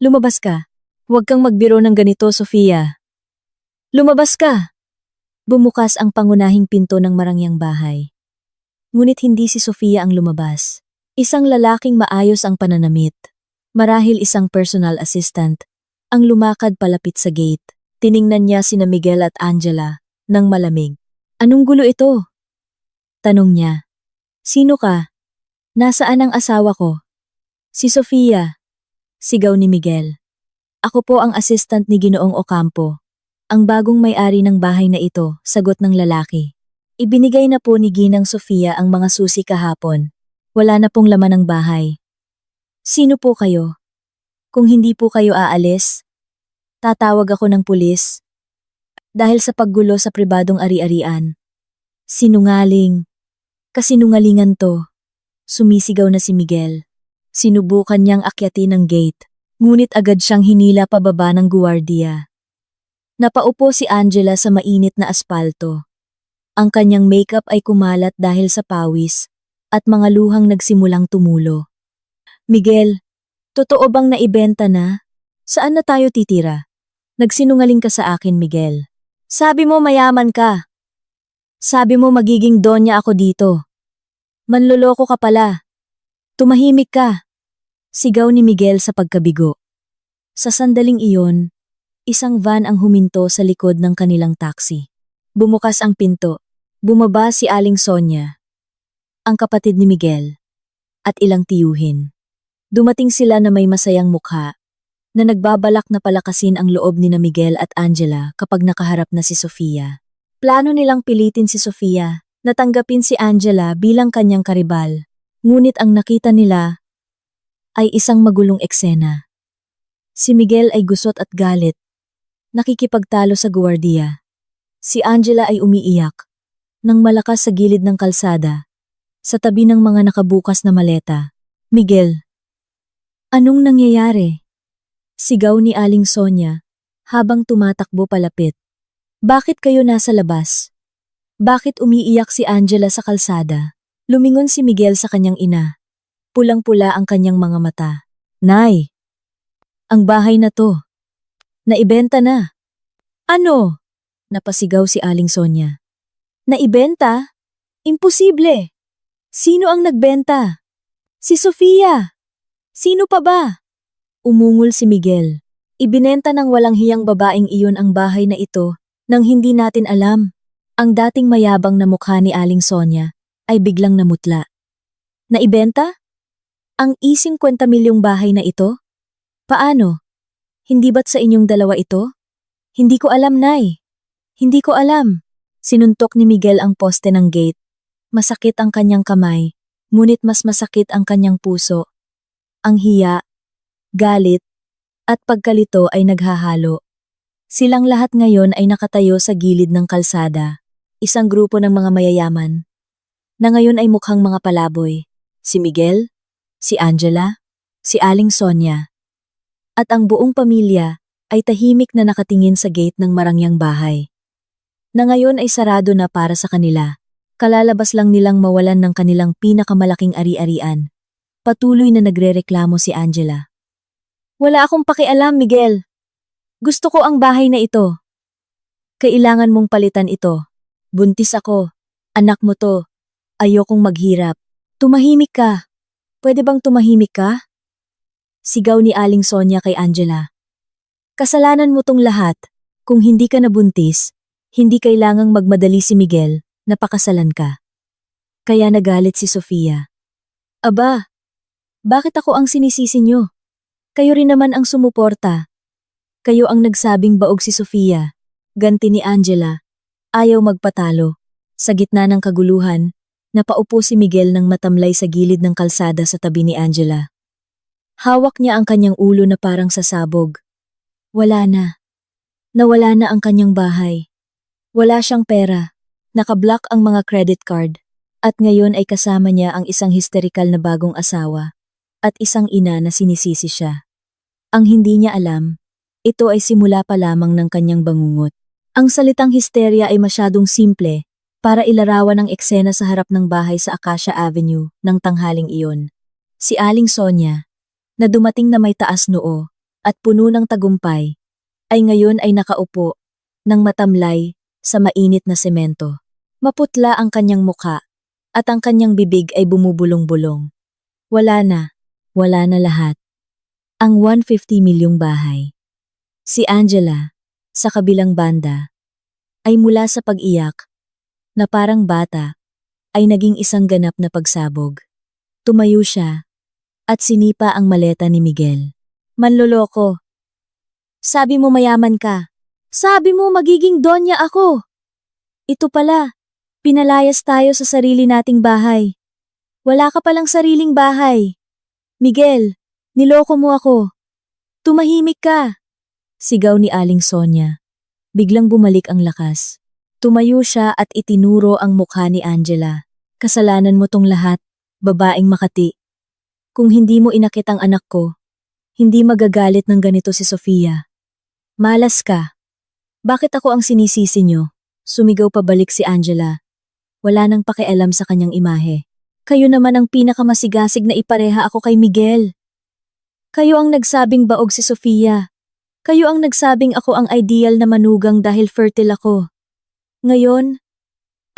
Lumabas ka. Huwag kang magbiro ng ganito, Sofia. Lumabas ka! Bumukas ang pangunahing pinto ng marangyang bahay. Ngunit hindi si Sofia ang lumabas. Isang lalaking maayos ang pananamit. Marahil isang personal assistant. Ang lumakad palapit sa gate. Tiningnan niya sina Miguel at Angela nang malamig. Anong gulo ito? Tanong niya. Sino ka? Nasaan ang asawa ko? Si Sofia. Sigaw ni Miguel. Ako po ang assistant ni Ginoong Ocampo. Ang bagong may-ari ng bahay na ito, sagot ng lalaki. Ibinigay na po ni Ginang Sofia ang mga susi kahapon. Wala na pong laman ng bahay. Sino po kayo? Kung hindi po kayo aalis, tatawag ako ng pulis. Dahil sa paggulo sa pribadong ari-arian. Sinungaling. Kasinungalingan to. Sumisigaw na si Miguel. Sinubukan niyang akyatin ang gate. Ngunit agad siyang hinila pababa ng guwardiya. Napaupo si Angela sa mainit na aspalto. Ang kanyang makeup ay kumalat dahil sa pawis at mga luhang nagsimulang tumulo. Miguel, totoo bang naibenta na? Saan na tayo titira? Nagsinungaling ka sa akin, Miguel. Sabi mo mayaman ka. Sabi mo magiging donya ako dito. Manloloko ka pala. Tumahimik ka. Sigaw ni Miguel sa pagkabigo. Sa sandaling iyon, isang van ang huminto sa likod ng kanilang taxi. Bumukas ang pinto. Bumaba si Aling Sonia, ang kapatid ni Miguel, at ilang tiyuhin. Dumating sila na may masayang mukha, na nagbabalak na palakasin ang loob ni na Miguel at Angela kapag nakaharap na si Sofia. Plano nilang pilitin si Sofia, na tanggapin si Angela bilang kanyang karibal. Ngunit ang nakita nila ay isang magulong eksena. Si Miguel ay gusot at galit, nakikipagtalo sa guwardiya. Si Angela ay umiiyak, nang malakas sa gilid ng kalsada, sa tabi ng mga nakabukas na maleta. Miguel, anong nangyayari? Sigaw ni Aling Sonia, habang tumatakbo palapit. Bakit kayo nasa labas? Bakit umiiyak si Angela sa kalsada? Lumingon si Miguel sa kanyang ina. Pulang-pula ang kanyang mga mata. Nay! Ang bahay na to. Naibenta na. Ano? Napasigaw si Aling Sonia. Naibenta? Imposible! Sino ang nagbenta? Si Sofia! Sino pa ba? Umungol si Miguel. Ibinenta ng walang hiyang babaeng iyon ang bahay na ito nang hindi natin alam. Ang dating mayabang na mukha ni Aling Sonia ay biglang namutla. Naibenta? Ang i-50 milyong bahay na ito? Paano? Hindi ba't sa inyong dalawa ito? Hindi ko alam, Nay. Hindi ko alam. Sinuntok ni Miguel ang poste ng gate. Masakit ang kanyang kamay, ngunit mas masakit ang kanyang puso. Ang hiya, galit, at pagkalito ay naghahalo. Silang lahat ngayon ay nakatayo sa gilid ng kalsada, isang grupo ng mga mayayaman, na ngayon ay mukhang mga palaboy. Si Miguel, si Angela, si Aling Sonia, at ang buong pamilya ay tahimik na nakatingin sa gate ng marangyang bahay, na ngayon ay sarado na para sa kanila. Kalalabas lang nilang mawalan ng kanilang pinakamalaking ari-arian. Patuloy na nagrereklamo si Angela. Wala akong pakialam, Miguel. Gusto ko ang bahay na ito. Kailangan mong palitan ito. Buntis ako. Anak mo to. Ayokong maghirap. Tumahimik ka. Pwede bang tumahimik ka? Sigaw ni Aling Sonia kay Angela. Kasalanan mo tong lahat. Kung hindi ka nabuntis, hindi kailangang magmadali si Miguel. Napakasalan ka. Kaya nagalit si Sofia. Aba, bakit ako ang sinisisi nyo? Kayo rin naman ang sumuporta. Kayo ang nagsabing baog si Sofia. Ganti ni Angela. Ayaw magpatalo. Sa gitna ng kaguluhan, napaupo si Miguel ng matamlay sa gilid ng kalsada sa tabi ni Angela. Hawak niya ang kanyang ulo na parang sasabog. Wala na. Nawala na ang kanyang bahay. Wala siyang pera. Nakablock ang mga credit card. At ngayon ay kasama niya ang isang hysterikal na bagong asawa. At isang ina na sinisisi siya. Ang hindi niya alam, ito ay simula pa lamang ng kanyang bangungot. Ang salitang hysteria ay masyadong simple para ilarawan ang eksena sa harap ng bahay sa Acacia Avenue ng tanghaling iyon. Si Aling Sonia, na dumating na may taas noo at puno ng tagumpay, ay ngayon ay nakaupo ng matamlay sa mainit na semento. Maputla ang kanyang mukha at ang kanyang bibig ay bumubulong-bulong. Wala na lahat. Ang 150 milyong bahay. Si Angela, sa kabilang banda, ay mula sa pag-iyak, na parang bata, ay naging isang ganap na pagsabog. Tumayo siya, at sinipa ang maleta ni Miguel. Manloloko. Sabi mo mayaman ka. Sabi mo magiging donya ako. Ito pala, pinalayas tayo sa sarili nating bahay. Wala ka palang sariling bahay. Miguel, niloko mo ako. Tumahimik ka. Sigaw ni Aling Sonia. Biglang bumalik ang lakas. Tumayo siya at itinuro ang mukha ni Angela. Kasalanan mo tong lahat, babaeng Makati. Kung hindi mo inakit ang anak ko, hindi magagalit ng ganito si Sofia. Malas ka. Bakit ako ang sinisisi nyo? Sumigaw pabalik si Angela. Wala nang pakialam sa kanyang imahe. Kayo naman ang pinakamasigasig na ipareha ako kay Miguel. Kayo ang nagsabing baog si Sofia. Kayo ang nagsabing ako ang ideal na manugang dahil fertile ako. Ngayon,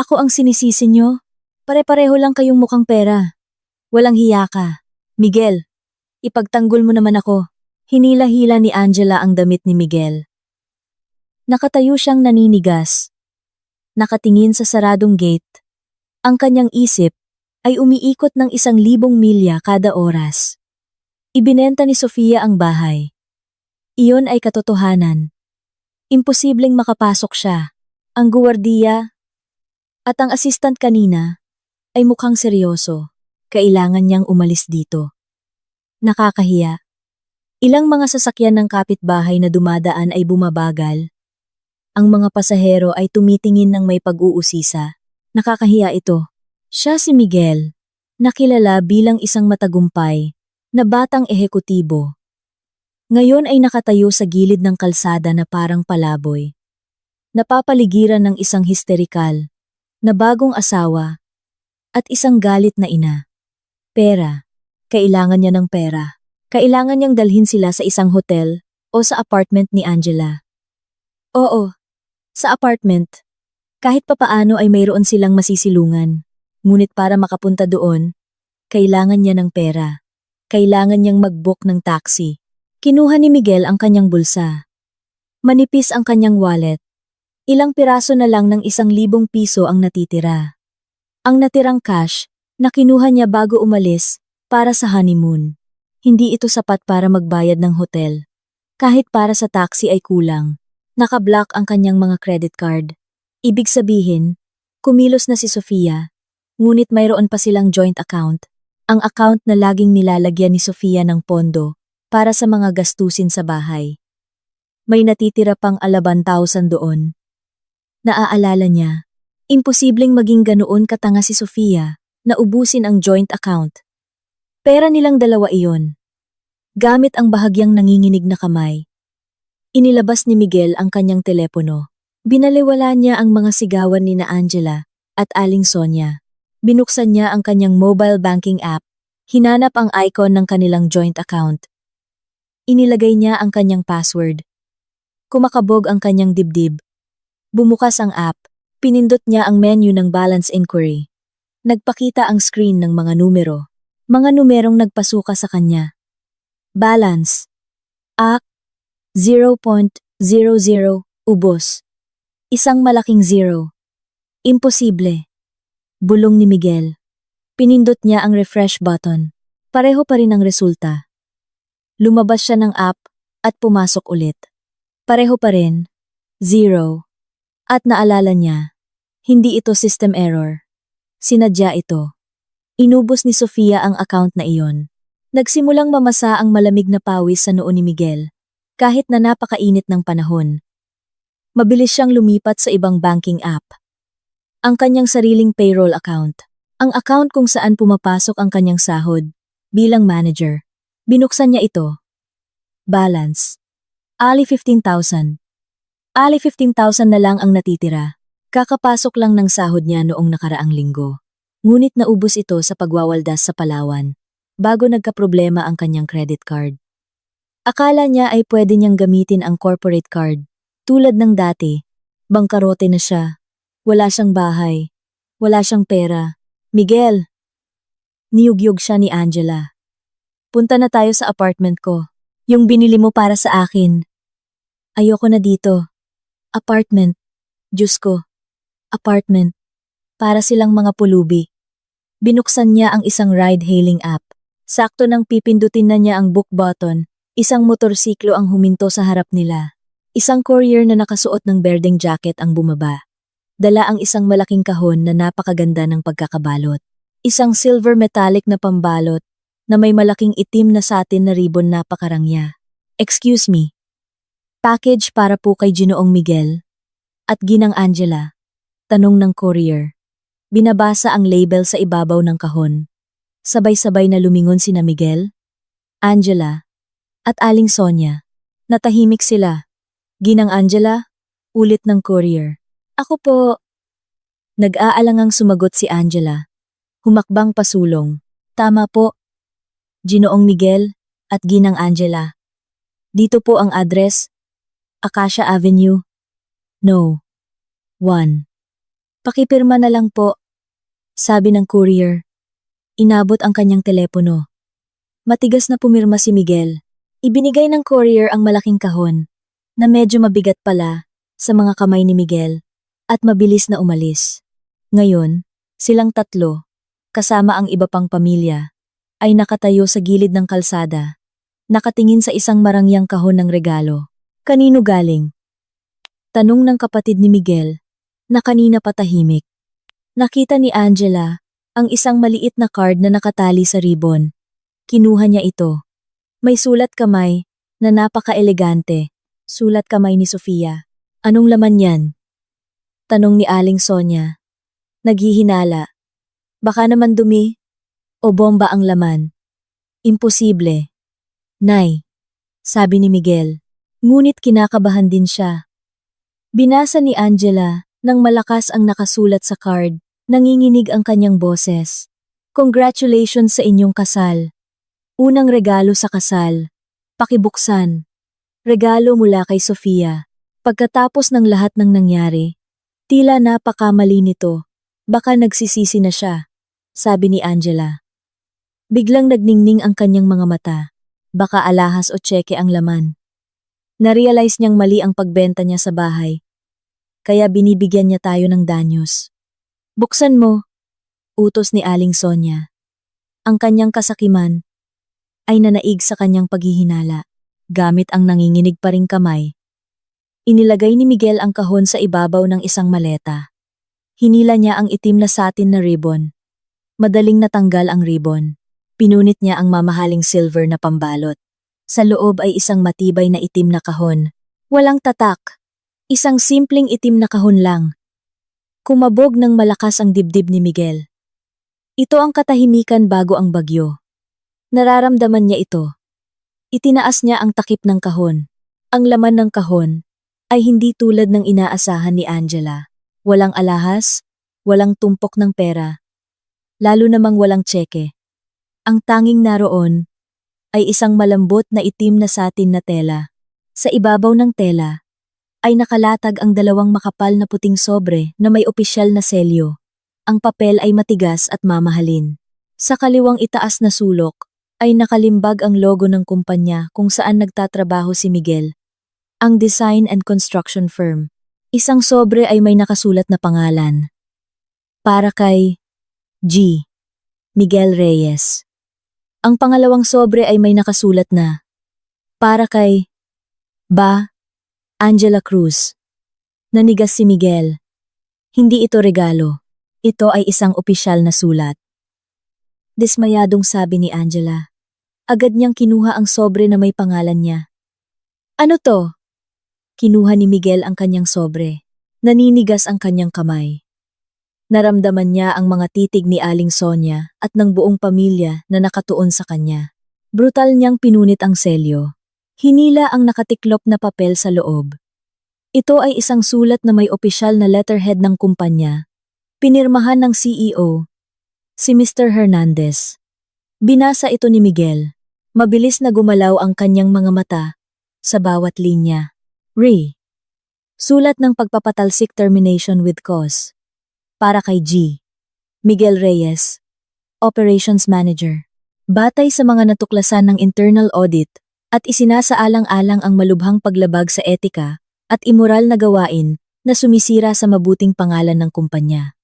ako ang sinisisi nyo? Pare-pareho lang kayong mukhang pera. Walang hiya ka. Miguel, ipagtanggol mo naman ako. Hinila-hila ni Angela ang damit ni Miguel. Nakatayo siyang naninigas. Nakatingin sa saradong gate. Ang kanyang isip ay umiikot ng 1,000 milya kada oras. Ibinenta ni Sofia ang bahay. Iyon ay katotohanan. Imposibleng makapasok siya. Ang guwardiya at ang assistant kanina ay mukhang seryoso. Kailangan niyang umalis dito. Nakakahiya. Ilang mga sasakyan ng kapitbahay na dumadaan ay bumabagal. Ang mga pasahero ay tumitingin ng may pag-uusisa. Nakakahiya ito. Siya si Miguel, nakilala bilang isang matagumpay na batang ehekutibo. Ngayon ay nakatayo sa gilid ng kalsada na parang palaboy. Napapaligiran ng isang histerikal, na bagong asawa, at isang galit na ina. Pera, Kailangan niya ng pera. Kailangan niyang dalhin sila sa isang hotel o sa apartment ni Angela. Oo, sa apartment. Kahit papaano ay mayroon silang masisilungan. Ngunit para makapunta doon, kailangan niya ng pera. Kailangan niyang mag-book ng taxi. Kinuha ni Miguel ang kanyang bulsa. Manipis ang kanyang wallet. Ilang piraso na lang ng 1,000 piso ang natitira. Ang natirang cash na kinuha niya bago umalis para sa honeymoon. Hindi ito sapat para magbayad ng hotel. Kahit para sa taxi ay kulang. Naka-block ang kanyang mga credit card. Ibig sabihin, kumilos na si Sofia, ngunit mayroon pa silang joint account. Ang account na laging nilalagyan ni Sofia ng pondo para sa mga gastusin sa bahay. May natitira pang 11,000 doon. Naaalala niya, imposibleng maging ganoon katanga si Sofia na ubusin ang joint account. Pera nilang dalawa iyon. Gamit ang bahagyang nanginginig na kamay. Inilabas ni Miguel ang kanyang telepono. Binaliwala niya ang mga sigawan ni na Angela at Aling Sonia. Binuksan niya ang kanyang mobile banking app. Hinanap ang icon ng kanilang joint account. Inilagay niya ang kanyang password. Kumakabog ang kanyang dibdib. Bumukas ang app. Pinindot niya ang menu ng balance inquiry. Nagpakita ang screen ng mga numero. Mga numerong nagpasuka sa kanya. Balance. 0.00 ubos. Isang malaking zero. Imposible. Bulong ni Miguel. Pinindot niya ang refresh button. Pareho pa rin ang resulta. Lumabas siya ng app at pumasok ulit. Pareho pa rin. Zero. At naalala niya, hindi ito system error. Sinadya ito. Inubos ni Sofia ang account na iyon. Nagsimulang mamasa ang malamig na pawis sa noo ni Miguel, kahit na napakainit ng panahon. Mabilis siyang lumipat sa ibang banking app. Ang kanyang sariling payroll account. Ang account kung saan pumapasok ang kanyang sahod. Bilang manager, binuksan niya ito. Balance. Ali 15,000. Ali 15,000 na lang ang natitira. Kakapasok lang ng sahod niya noong nakaraang linggo. Ngunit naubos ito sa pagwawaldas sa Palawan, bago nagkaproblema ang kanyang credit card. Akala niya ay pwede niyang gamitin ang corporate card. Tulad ng dati, bangkarote na siya. Wala siyang bahay. Wala siyang pera. Miguel! Niyugyug siya ni Angela. Punta na tayo sa apartment ko. Yung binili mo para sa akin. Ayoko na dito. Apartment. Diyos ko. Apartment. Para silang mga pulubi. Binuksan niya ang isang ride-hailing app. Sakto nang pipindutin na niya ang book button, isang motorsiklo ang huminto sa harap nila. Isang courier na nakasuot ng berdeng jacket ang bumaba. Dala ang isang malaking kahon na napakaganda ng pagkakabalot. Isang silver metallic na pambalot na may malaking itim na satin na ribbon napakarangya. Excuse me. Package para po kay Ginoong Miguel at Ginang Angela. Tanong ng courier. Binabasa ang label sa ibabaw ng kahon. Sabay-sabay na lumingon sina Miguel, Angela, at Aling Sonia. Natahimik sila. Ginang Angela, ulit ng courier. Ako po. Nag-aalangang sumagot si Angela. Humakbang pasulong. Tama po. Ginoong Miguel at Ginang Angela. Dito po ang address. Acacia Avenue. No. 1. Pakipirma na lang po. Sabi ng courier. Inabot ang kanyang telepono. Matigas na pumirma si Miguel. Ibinigay ng courier ang malaking kahon, na medyo mabigat pala, sa mga kamay ni Miguel, at mabilis na umalis. Ngayon, silang tatlo, kasama ang iba pang pamilya, ay nakatayo sa gilid ng kalsada, nakatingin sa isang marangyang kahon ng regalo. Kanino galing? Tanong ng kapatid ni Miguel, na kanina patahimik. Nakita ni Angela ang isang maliit na card na nakatali sa ribbon. Kinuha niya ito. May sulat kamay na napaka-elegante. Sulat kamay ni Sofia. Anong laman yan? Tanong ni Aling Sonia. Naghihinala. Baka naman dumi o bomba ang laman. Imposible. Nay, sabi ni Miguel. Ngunit kinakabahan din siya. Binasa ni Angela nang malakas ang nakasulat sa card. Nanginginig ang kanyang boses. Congratulations sa inyong kasal. Unang regalo sa kasal. Pakibuksan. Regalo mula kay Sofia. Pagkatapos ng lahat ng nangyari, tila napakamali nito. Baka nagsisisi na siya, sabi ni Angela. Biglang nagningning ang kanyang mga mata. Baka alahas o tseke ang laman. Narealize niyang mali ang pagbenta niya sa bahay. Kaya binibigyan niya tayo ng danyos. Buksan mo, utos ni Aling Sonia. Ang kanyang kasakiman ay nanaig sa kanyang paghihinala. Gamit ang nanginginig pa ring kamay, inilagay ni Miguel ang kahon sa ibabaw ng isang maleta. Hinila niya ang itim na satin na ribbon. Madaling natanggal ang ribbon. Pinunit niya ang mamahaling silver na pambalot. Sa loob ay isang matibay na itim na kahon. Walang tatak. Isang simpleng itim na kahon lang. Kumabog ng malakas ang dibdib ni Miguel. Ito ang katahimikan bago ang bagyo. Nararamdaman niya ito. Itinaas niya ang takip ng kahon. Ang laman ng kahon ay hindi tulad ng inaasahan ni Angela. Walang alahas, walang tumpok ng pera, lalo namang walang tseke. Ang tanging naroon ay isang malambot na itim na satin na tela. Sa ibabaw ng tela ay nakalatag ang dalawang makapal na puting sobre na may opisyal na selyo. Ang papel ay matigas at mamahalin. Sa kaliwang itaas na sulok ay nakalimbag ang logo ng kumpanya kung saan nagtatrabaho si Miguel, ang design and construction firm. Isang sobre ay may nakasulat na pangalan. Para kay G. Miguel Reyes. Ang pangalawang sobre ay may nakasulat na para kay Ba. Angela Cruz. Nanigas si Miguel. Hindi ito regalo. Ito ay isang opisyal na sulat. Dismayadong sabi ni Angela. Agad niyang kinuha ang sobre na may pangalan niya. Ano to? Kinuha ni Miguel ang kanyang sobre. Naninigas ang kanyang kamay. Naramdaman niya ang mga titig ni Aling Sonia at ng buong pamilya na nakatuon sa kanya. Brutal niyang pinunit ang selyo. Hinila ang nakatiklop na papel sa loob. Ito ay isang sulat na may opisyal na letterhead ng kumpanya. Pinirmahan ng CEO, si Mr. Hernandez. Binasa ito ni Miguel. Mabilis na gumalaw ang kanyang mga mata sa bawat linya. Re. Sulat ng pagpapatalsik termination with cause. Para kay G. Miguel Reyes, Operations Manager. Batay sa mga natuklasan ng internal audit at isinasaalang-alang ang malubhang paglabag sa etika at imoral na gawain na sumisira sa mabuting pangalan ng kumpanya.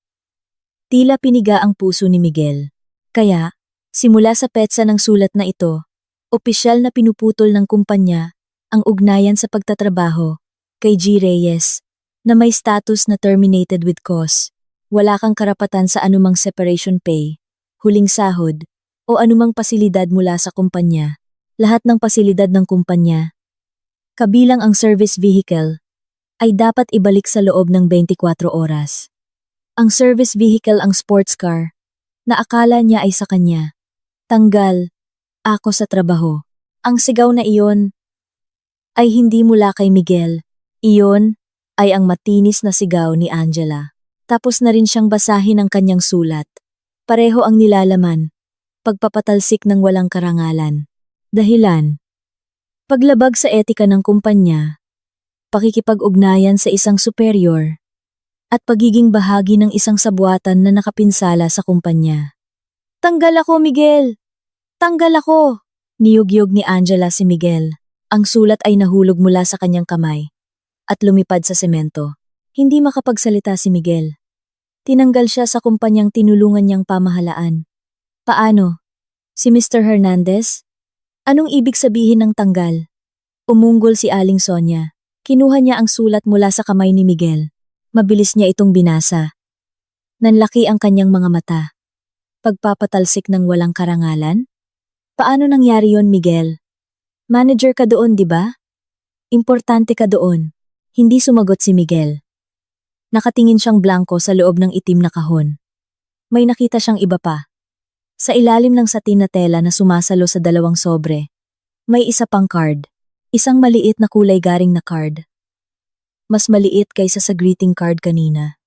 Tila piniga ang puso ni Miguel. Kaya, simula sa petsa ng sulat na ito, opisyal na pinuputol ng kumpanya ang ugnayan sa pagtatrabaho kay G. Reyes na may status na terminated with cause. Wala kang karapatan sa anumang separation pay, huling sahod, o anumang pasilidad mula sa kumpanya. Lahat ng pasilidad ng kumpanya, kabilang ang service vehicle, ay dapat ibalik sa loob ng 24 oras. Ang service vehicle ang sports car, na akala niya ay sa kanya. Tanggal, ako sa trabaho. Ang sigaw na iyon ay hindi mula kay Miguel. Iyon ay ang matinis na sigaw ni Angela. Tapos na rin siyang basahin ang kanyang sulat. Pareho ang nilalaman, pagpapatalsik ng walang karangalan. Dahilan, paglabag sa etika ng kumpanya, pakikipag-ugnayan sa isang superior, at pagiging bahagi ng isang sabuatan na nakapinsala sa kumpanya. Tanggal ako, Miguel! Tanggal ako! Niyugyog ni Angela si Miguel. Ang sulat ay nahulog mula sa kanyang kamay at lumipad sa semento. Hindi makapagsalita si Miguel. Tinanggal siya sa kumpanyang tinulungan niyang pamahalaan. Paano? Si Mr. Hernandez? Anong ibig sabihin ng tanggal? Umunggol si Aling Sonia. Kinuha niya ang sulat mula sa kamay ni Miguel. Mabilis niya itong binasa. Nanlaki ang kanyang mga mata. Pagpapatalsik ng walang karangalan? Paano nangyari yon, Miguel? Manager ka doon, di ba? Importante ka doon. Hindi sumagot si Miguel. Nakatingin siyang blanko sa loob ng itim na kahon. May nakita siyang iba pa. Sa ilalim ng satin na tela na sumasalo sa dalawang sobre, may isa pang card. Isang maliit na kulay garing na card. Mas maliit kaysa sa greeting card kanina.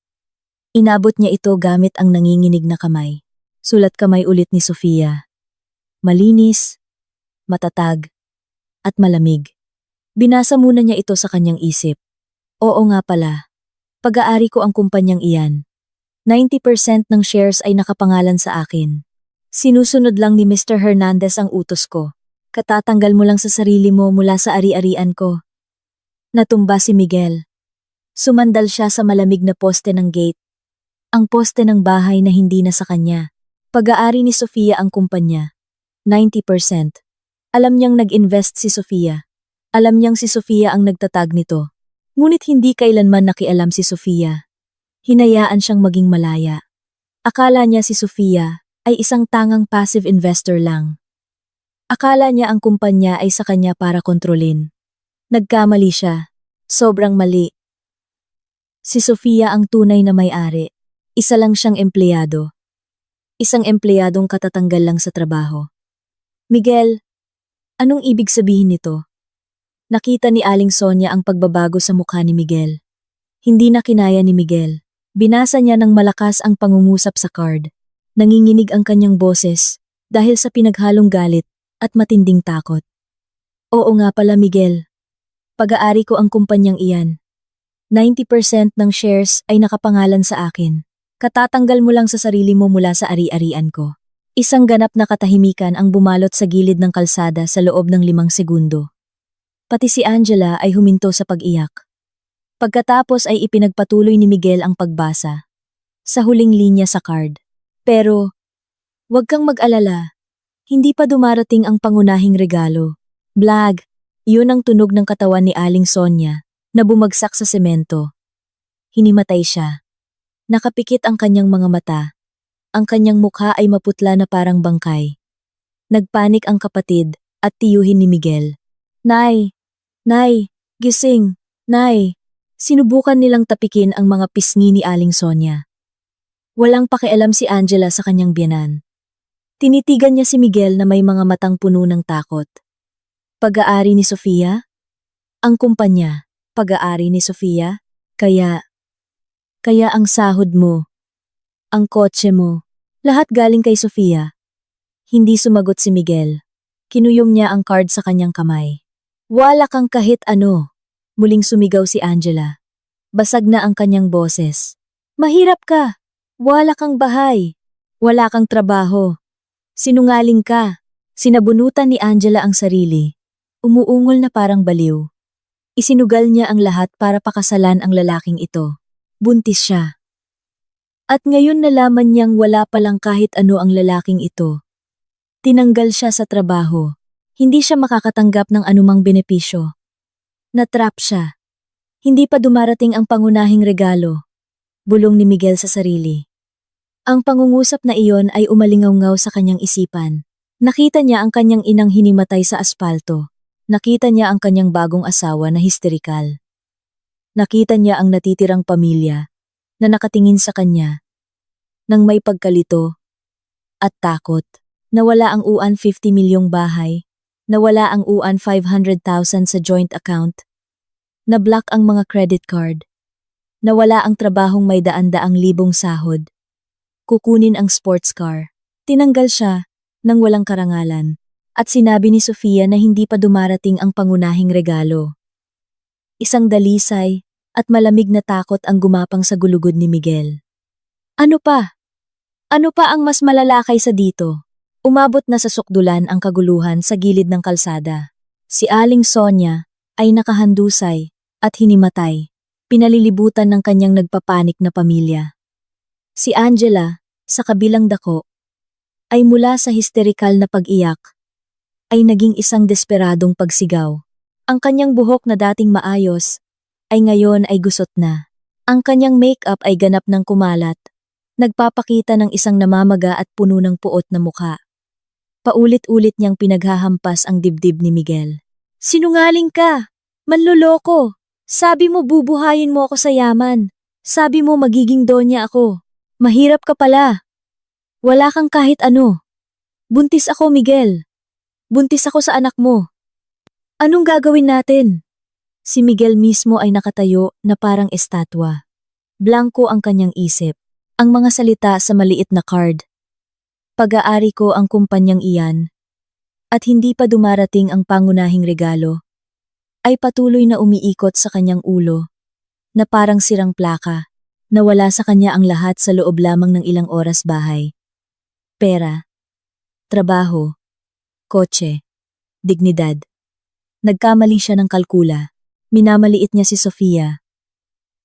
Inabot niya ito gamit ang nanginginig na kamay. Sulat kamay ulit ni Sofia. Malinis, matatag, at malamig. Binasa muna niya ito sa kanyang isip. Oo nga pala. Pag-aari ko ang kumpanyang iyan. 90% ng shares ay nakapangalan sa akin. Sinusunod lang ni Mr. Hernandez ang utos ko. Katatanggal mo lang sa sarili mo mula sa ari-arian ko. Natumba si Miguel. Sumandal siya sa malamig na poste ng gate. Ang poste ng bahay na hindi na sa kanya. Pag-aari ni Sofia ang kumpanya. 90%. Alam niyang nag-invest si Sofia. Alam niyang si Sofia ang nagtatag nito. Ngunit hindi kailanman nakialam si Sofia. Hinayaan siyang maging malaya. Akala niya si Sofia ay isang tangang passive investor lang. Akala niya ang kumpanya ay sa kanya para kontrolin. Nagkamali siya. Sobrang mali. Si Sofia ang tunay na may-ari. Isa lang siyang empleyado. Isang empleyadong katatanggal lang sa trabaho. Miguel, anong ibig sabihin nito? Nakita ni Aling Sonia ang pagbabago sa mukha ni Miguel. Hindi na kinaya ni Miguel. Binasa niya ng malakas ang pangungusap sa card. Nanginginig ang kanyang boses dahil sa pinaghalong galit at matinding takot. Oo nga pala Miguel. Pag-aari ko ang kumpanyang iyan. 90% ng shares ay nakapangalan sa akin. Katatanggal mo lang sa sarili mo mula sa ari-arian ko. Isang ganap na katahimikan ang bumalot sa gilid ng kalsada sa loob ng 5 segundo. Pati si Angela ay huminto sa pag-iyak. Pagkatapos ay ipinagpatuloy ni Miguel ang pagbasa. Sa huling linya sa card. Pero, huwag kang mag-alala. Hindi pa dumarating ang pangunahing regalo. Blag, yun ang tunog ng katawan ni Aling Sonia na bumagsak sa semento. Hinimatay siya. Nakapikit ang kanyang mga mata. Ang kanyang mukha ay maputla na parang bangkay. Nagpanik ang kapatid at tiyuhin ni Miguel. Nay! Nay! Gising! Nay! Sinubukan nilang tapikin ang mga pisngi ni Aling Sonia. Walang pakialam si Angela sa kanyang biyenan. Tinitigan niya si Miguel na may mga matang puno ng takot. Pag-aari ni Sofia? Ang kumpanya, pag-aari ni Sofia? Kaya ang sahod mo, ang kotse mo, lahat galing kay Sofia. Hindi sumagot si Miguel. Kinuyom niya ang card sa kanyang kamay. Wala kang kahit ano. Muling sumigaw si Angela. Basag na ang kanyang boses. Mahirap ka. Wala kang bahay. Wala kang trabaho. Sinungaling ka. Sinabunutan ni Angela ang sarili. Umuungol na parang baliw. Isinugal niya ang lahat para pakasalan ang lalaking ito. Buntis siya. At ngayon nalaman niyang wala palang kahit ano ang lalaking ito. Tinanggal siya sa trabaho. Hindi siya makakatanggap ng anumang benepisyo. Natrap siya. Hindi pa dumarating ang pangunahing regalo. Bulong ni Miguel sa sarili. Ang pangungusap na iyon ay umalingaw-ngaw sa kanyang isipan. Nakita niya ang kanyang inang hinimatay sa aspalto. Nakita niya ang kanyang bagong asawa na histerikal. Nakita niya ang natitirang pamilya na nakatingin sa kanya nang may pagkalito at takot. Nawala ang uan 50 milyong bahay. Nawala ang uan 500,000 sa joint account. Na-block ang mga credit card. Nawala ang trabahong may daan-daang libong sahod. Kukunin ang sports car. Tinanggal siya nang walang karangalan. At sinabi ni Sofia na hindi pa dumarating ang pangunahing regalo. Isang dalisay at malamig na takot ang gumapang sa gulugod ni Miguel. Ano pa? Ano pa ang mas malala kaysa dito? Umabot na sa sukdulan ang kaguluhan sa gilid ng kalsada. Si Aling Sonia ay nakahandusay at hinimatay, pinalilibutan ng kanyang nagpapanik na pamilya. Si Angela, sa kabilang dako, ay mula sa histerikal na pag-iyak, ay naging isang desperadong pagsigaw. Ang kanyang buhok na dating maayos, ay ngayon ay gusot na. Ang kanyang make-up ay ganap ng kumalat, nagpapakita ng isang namamaga at puno ng puot na mukha. Paulit-ulit niyang pinaghahampas ang dibdib ni Miguel. Sinungaling ka! Manloloko! Sabi mo bubuhayin mo ako sa yaman. Sabi mo magiging donya ako. Mahirap ka pala. Wala kang kahit ano. Buntis ako, Miguel. Buntis ako sa anak mo. Anong gagawin natin? Si Miguel mismo ay nakatayo na parang estatwa. Blanko ang kanyang isip. Ang mga salita sa maliit na card. Pag-aari ko ang kumpanyang iyan. At hindi pa dumarating ang pangunahing regalo, ay patuloy na umiikot sa kanyang ulo, na parang sirang plaka, nawala sa kanya ang lahat sa loob lamang ng ilang oras bahay. Pera, trabaho, kotse, dignidad. Nagkamali siya ng kalkula. Minamaliit niya si Sofia.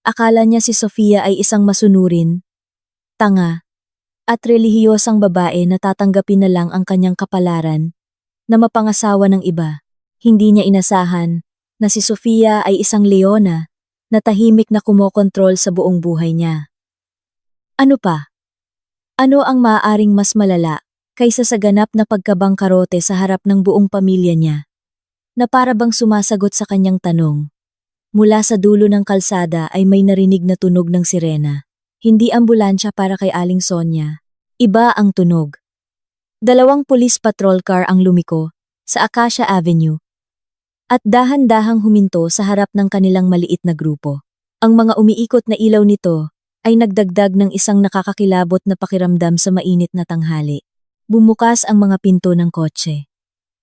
Akala niya si Sofia ay isang masunurin, tanga, at relihiyosang babae na tatanggapin na lang ang kanyang kapalaran na mapangasawa ng iba. Hindi niya inasahan na si Sofia ay isang leona na tahimik na kumokontrol sa buong buhay niya. Ano pa? Ano ang maaaring mas malala kaysa sa ganap na pagkabangkarote sa harap ng buong pamilya niya? Na para bang sumasagot sa kanyang tanong. Mula sa dulo ng kalsada ay may narinig na tunog ng sirena. Hindi ambulansya para kay Aling Sonia. Iba ang tunog. 2 police patrol car ang lumiko sa Acacia Avenue at dahan-dahang huminto sa harap ng kanilang maliit na grupo. Ang mga umiikot na ilaw nito ay nagdagdag ng isang nakakakilabot na pakiramdam sa mainit na tanghali. Bumukas ang mga pinto ng kotse.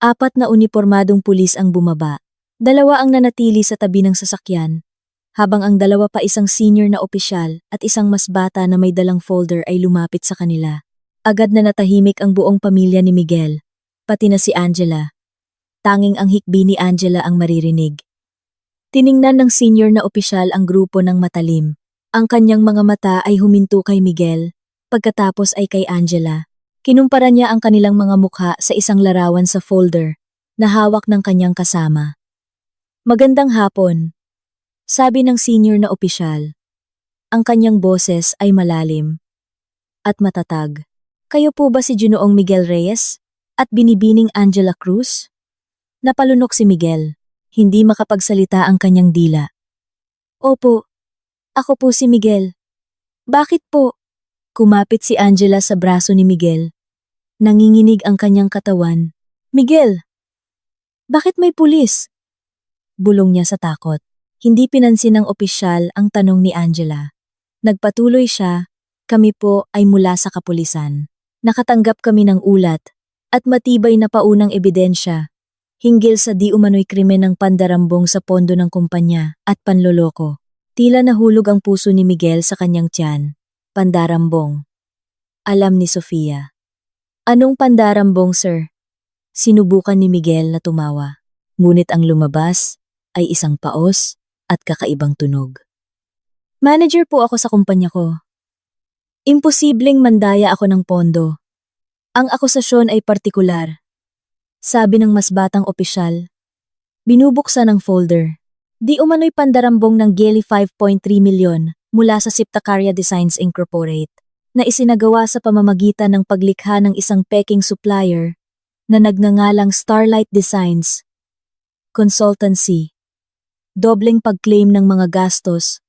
4 na unipormadong pulis ang bumaba. 2 ang nanatili sa tabi ng sasakyan, habang ang 2 pa isang senior na opisyal at isang mas bata na may dalang folder ay lumapit sa kanila. Agad na natahimik ang buong pamilya ni Miguel, pati na si Angela. Tanging ang hikbi ni Angela ang maririnig. Tiningnan ng senior na opisyal ang grupo ng matalim. Ang kanyang mga mata ay huminto kay Miguel, pagkatapos ay kay Angela. Kinumpara niya ang kanilang mga mukha sa isang larawan sa folder na hawak ng kanyang kasama. Magandang hapon, sabi ng senior na opisyal. Ang kanyang boses ay malalim at matatag. Kayo po ba si Ginoong Miguel Reyes at binibining Angela Cruz? Napalunok si Miguel, hindi makapagsalita ang kanyang dila. Opo, ako po si Miguel. Bakit po? Kumapit si Angela sa braso ni Miguel. Nanginginig ang kanyang katawan. Miguel, bakit may pulis? Bulong niya sa takot. Hindi pinansin ng opisyal ang tanong ni Angela. Nagpatuloy siya, kami po ay mula sa kapulisan. Nakatanggap kami ng ulat at matibay na paunang ebidensya hinggil sa di umano'y krimen ng pandarambong sa pondo ng kumpanya at panloloko. Tila nahulog ang puso ni Miguel sa kanyang tiyan. Pandarambong. Alam ni Sofia. Anong pandarambong, sir? Sinubukan ni Miguel na tumawa. Ngunit ang lumabas ay isang paos at kakaibang tunog. Manager po ako sa kumpanya ko. Imposibleng mandaya ako ng pondo. Ang akusasyon ay partikular. Sabi ng mas batang opisyal. Binubuksan ang folder. Di umano'y pandarambong ng Geli 5.3 milyon mula sa Siptacaria Designs Incorporate na isinagawa sa pamamagitan ng paglikha ng isang peking supplier na nagngangalang Starlight Designs Consultancy. Dobleng pag-claim ng mga gastos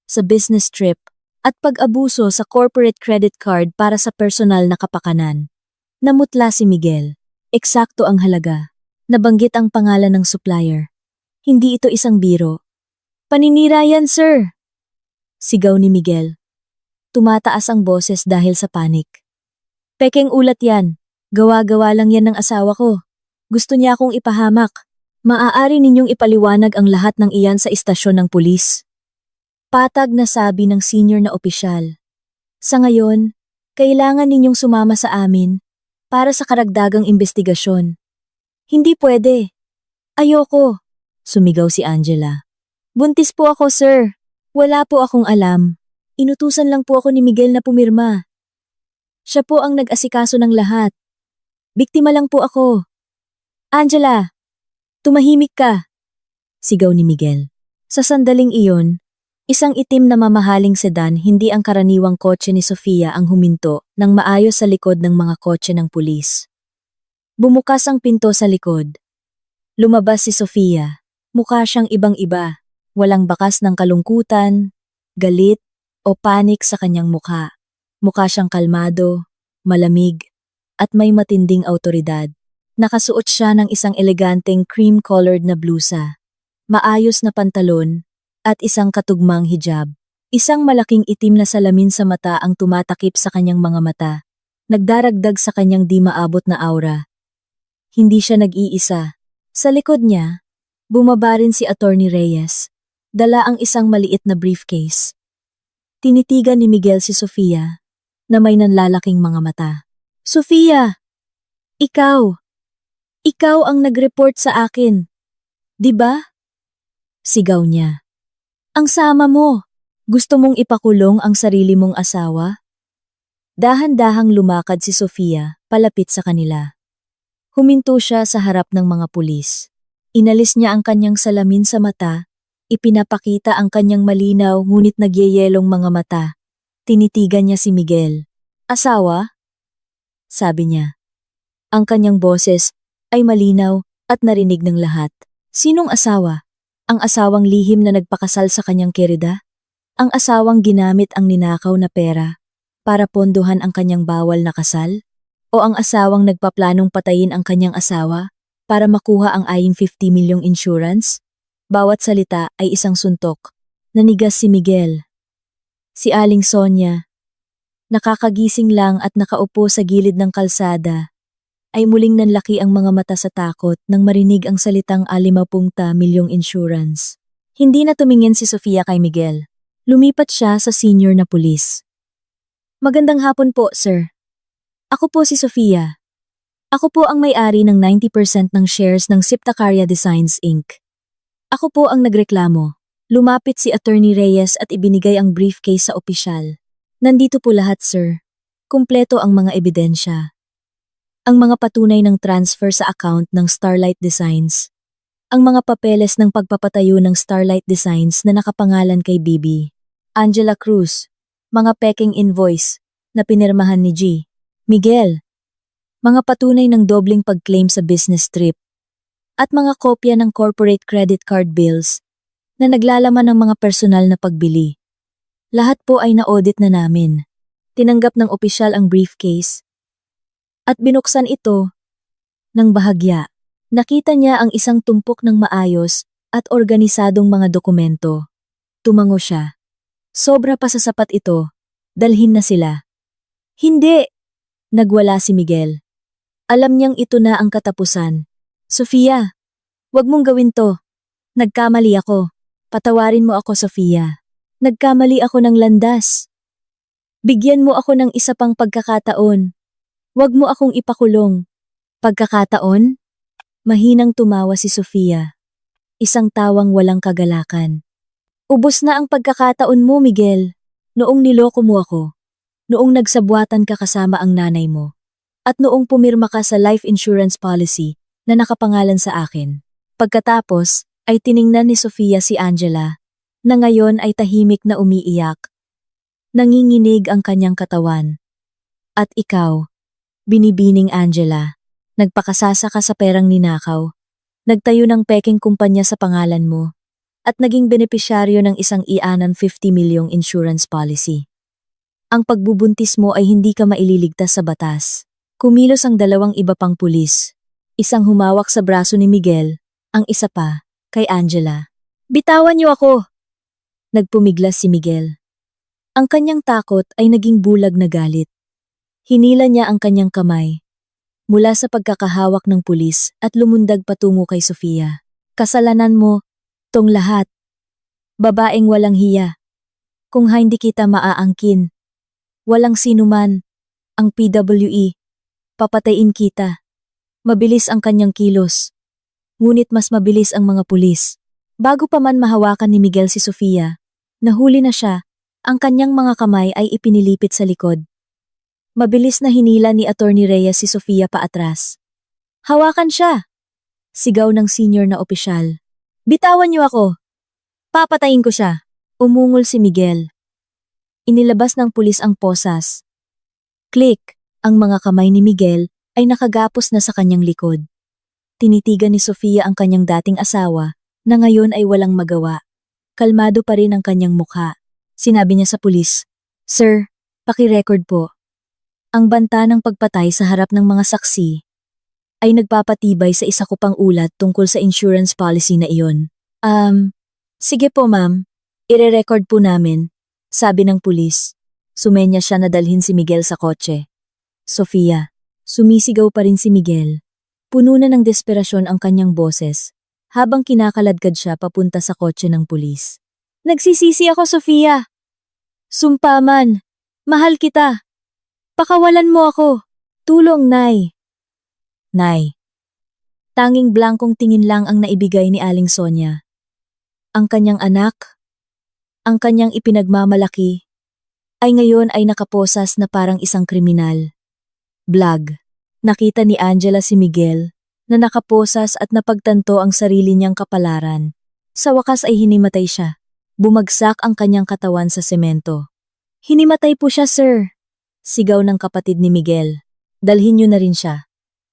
sa business trip at pag-abuso sa corporate credit card para sa personal na kapakanan. Namutla si Miguel. Eksakto ang halaga. Nabanggit ang pangalan ng supplier. Hindi ito isang biro. Paninira yan, sir! Sigaw ni Miguel. Tumataas ang boses dahil sa panik. Pekeng ulat yan. Gawa-gawa lang yan ng asawa ko. Gusto niya akong ipahamak. Maaari ninyong ipaliwanag ang lahat ng iyan sa istasyon ng pulis. Patag na sabi ng senior na opisyal. Sa ngayon, kailangan ninyong sumama sa amin para sa karagdagang investigasyon. Hindi pwede. Ayoko, sumigaw si Angela. Buntis po ako, sir. Wala po akong alam. Inutusan lang po ako ni Miguel na pumirma. Siya po ang nag-asikaso ng lahat. Biktima lang po ako. Angela! Tumahimik ka! Sigaw ni Miguel. Sa sandaling iyon, isang itim na mamahaling sedan hindi ang karaniwang kotse ni Sofia ang huminto nang maayos sa likod ng mga kotse ng pulis. Bumukas ang pinto sa likod. Lumabas si Sofia. Mukha siyang ibang-iba. Walang bakas ng kalungkutan, galit, o panik sa kanyang mukha. Mukha siyang kalmado, malamig, at may matinding awtoridad. Nakasuot siya ng isang eleganteng cream-colored na blusa, maayos na pantalon, at isang katugmang hijab. Isang malaking itim na salamin sa mata ang tumatakip sa kanyang mga mata, nagdaragdag sa kanyang di maabot na aura. Hindi siya nag-iisa. Sa likod niya, bumaba rin si Attorney Reyes. Dala ang isang maliit na briefcase. Tinitigan ni Miguel si Sofia, na may nanlalaking mga mata. Sofia! Ikaw! Ikaw ang nag-report sa akin. 'Di ba? Sigaw niya. Ang sama mo! Gusto mong ipakulong ang sarili mong asawa? Dahan-dahang lumakad si Sofia palapit sa kanila. Huminto siya sa harap ng mga pulis. Inalis niya ang kanyang salamin sa mata, ipinapakita ang kanyang malinaw ngunit nagyeyelong mga mata. Tinitigan niya si Miguel. Asawa? Sabi niya. Ang kanyang boses ay malinaw at narinig ng lahat. Sinong asawa? Ang asawang lihim na nagpakasal sa kanyang kerida? Ang asawang ginamit ang ninakaw na pera para pondohan ang kanyang bawal na kasal? O ang asawang nagpaplanong patayin ang kanyang asawa para makuha ang aying 50 milyong insurance? Bawat salita ay isang suntok. Nanigas si Miguel. Si Aling Sonia, nakakagising lang at nakaupo sa gilid ng kalsada, ay muling nanlaki ang mga mata sa takot nang marinig ang salitang 50 milyong insurance. Hindi na tumingin si Sofia kay Miguel. Lumipat siya sa senior na pulis. Magandang hapon po, sir. Ako po si Sofia. Ako po ang may-ari ng 90% ng shares ng Siptacaria Designs Inc. Ako po ang nagreklamo. Lumapit si Attorney Reyes at ibinigay ang briefcase sa opisyal. Nandito po lahat, sir. Kumpleto ang mga ebidensya. Ang mga patunay ng transfer sa account ng Starlight Designs. Ang mga papeles ng pagpapatayo ng Starlight Designs na nakapangalan kay Bibi Angela Cruz. Mga peking invoice na pinirmahan ni G. Miguel, mga patunay ng dobling pag-claim sa business trip, at mga kopya ng corporate credit card bills na naglalaman ng mga personal na pagbili. Lahat po ay na-audit na namin. Tinanggap ng opisyal ang briefcase at binuksan ito ng bahagya. Nakita niya ang isang tumpok ng maayos at organisadong mga dokumento. Tumango siya. Sobra pa sa sapat ito. Dalhin na sila. Hindi! Nagwala si Miguel. Alam niyang ito na ang katapusan. Sofia, wag mong gawin to. Nagkamali ako. Patawarin mo ako, Sofia. Nagkamali ako ng landas. Bigyan mo ako ng isa pang pagkakataon. Wag mo akong ipakulong. Pagkakataon? Mahinang tumawa si Sofia. Isang tawang walang kagalakan. Ubos na ang pagkakataon mo, Miguel. Noong niloko mo ako. Noong nagsabwatan ka kasama ang nanay mo, at noong pumirma ka sa life insurance policy na nakapangalan sa akin. Pagkatapos, ay tiningnan ni Sofia si Angela, na ngayon ay tahimik na umiiyak. Nanginginig ang kanyang katawan. At ikaw, binibining Angela, nagpakasasa ka sa perang ninakaw, nagtayo ng peking kumpanya sa pangalan mo, at naging benepisyaryo ng isang ianan 50 milyong insurance policy. Ang pagbubuntis mo ay hindi ka maililigtas sa batas. Kumilos ang dalawang iba pang pulis. Isang humawak sa braso ni Miguel, ang isa pa, kay Angela. Bitawan niyo ako! Nagpumiglas si Miguel. Ang kanyang takot ay naging bulag na galit. Hinila niya ang kanyang kamay mula sa pagkakahawak ng pulis at lumundag patungo kay Sofia. Kasalanan mo, tong lahat. Babaeng walang hiya. Kung hindi kita maaangkin, walang sinuman, ang PWE, papatayin kita. Mabilis ang kanyang kilos. Ngunit mas mabilis ang mga pulis. Bago pa man mahawakan ni Miguel si Sofia, nahuli na siya, ang kanyang mga kamay ay ipinilipit sa likod. Mabilis na hinila ni Attorney Reyes si Sofia paatras. Hawakan siya! Sigaw ng senior na opisyal. Bitawan niyo ako! Papatayin ko siya! Umungol si Miguel. Inilabas ng pulis ang posas. Click! Ang mga kamay ni Miguel ay nakagapos na sa kanyang likod. Tinitigan ni Sofia ang kanyang dating asawa na ngayon ay walang magawa. Kalmado pa rin ang kanyang mukha. Sinabi niya sa pulis, Sir, paki-record po. Ang banta ng pagpatay sa harap ng mga saksi ay nagpapatibay sa isa ko pang ulat tungkol sa insurance policy na iyon. Sige po ma'am, ire-record po namin. Sabi ng pulis. Sumenya siya na dalhin si Miguel sa kotse. Sofia, sumisigaw pa rin si Miguel. Puno na ng desperasyon ang kanyang boses, habang kinakaladkad siya papunta sa kotse ng pulis. Nagsisisi ako, Sofia! Sumpa man! Mahal kita! Pakawalan mo ako! Tulong, Nay! Nay! Tanging blankong tingin lang ang naibigay ni Aling Sonia. Ang kanyang anak, ang kanyang ipinagmamalaki, ay ngayon ay nakaposas na parang isang kriminal. Blag. Nakita ni Angela si Miguel na nakaposas at napagtanto ang sarili niyang kapalaran. Sa wakas ay hinimatay siya. Bumagsak ang kanyang katawan sa semento. Hinimatay po siya, sir. Sigaw ng kapatid ni Miguel. Dalhin niyo na rin siya.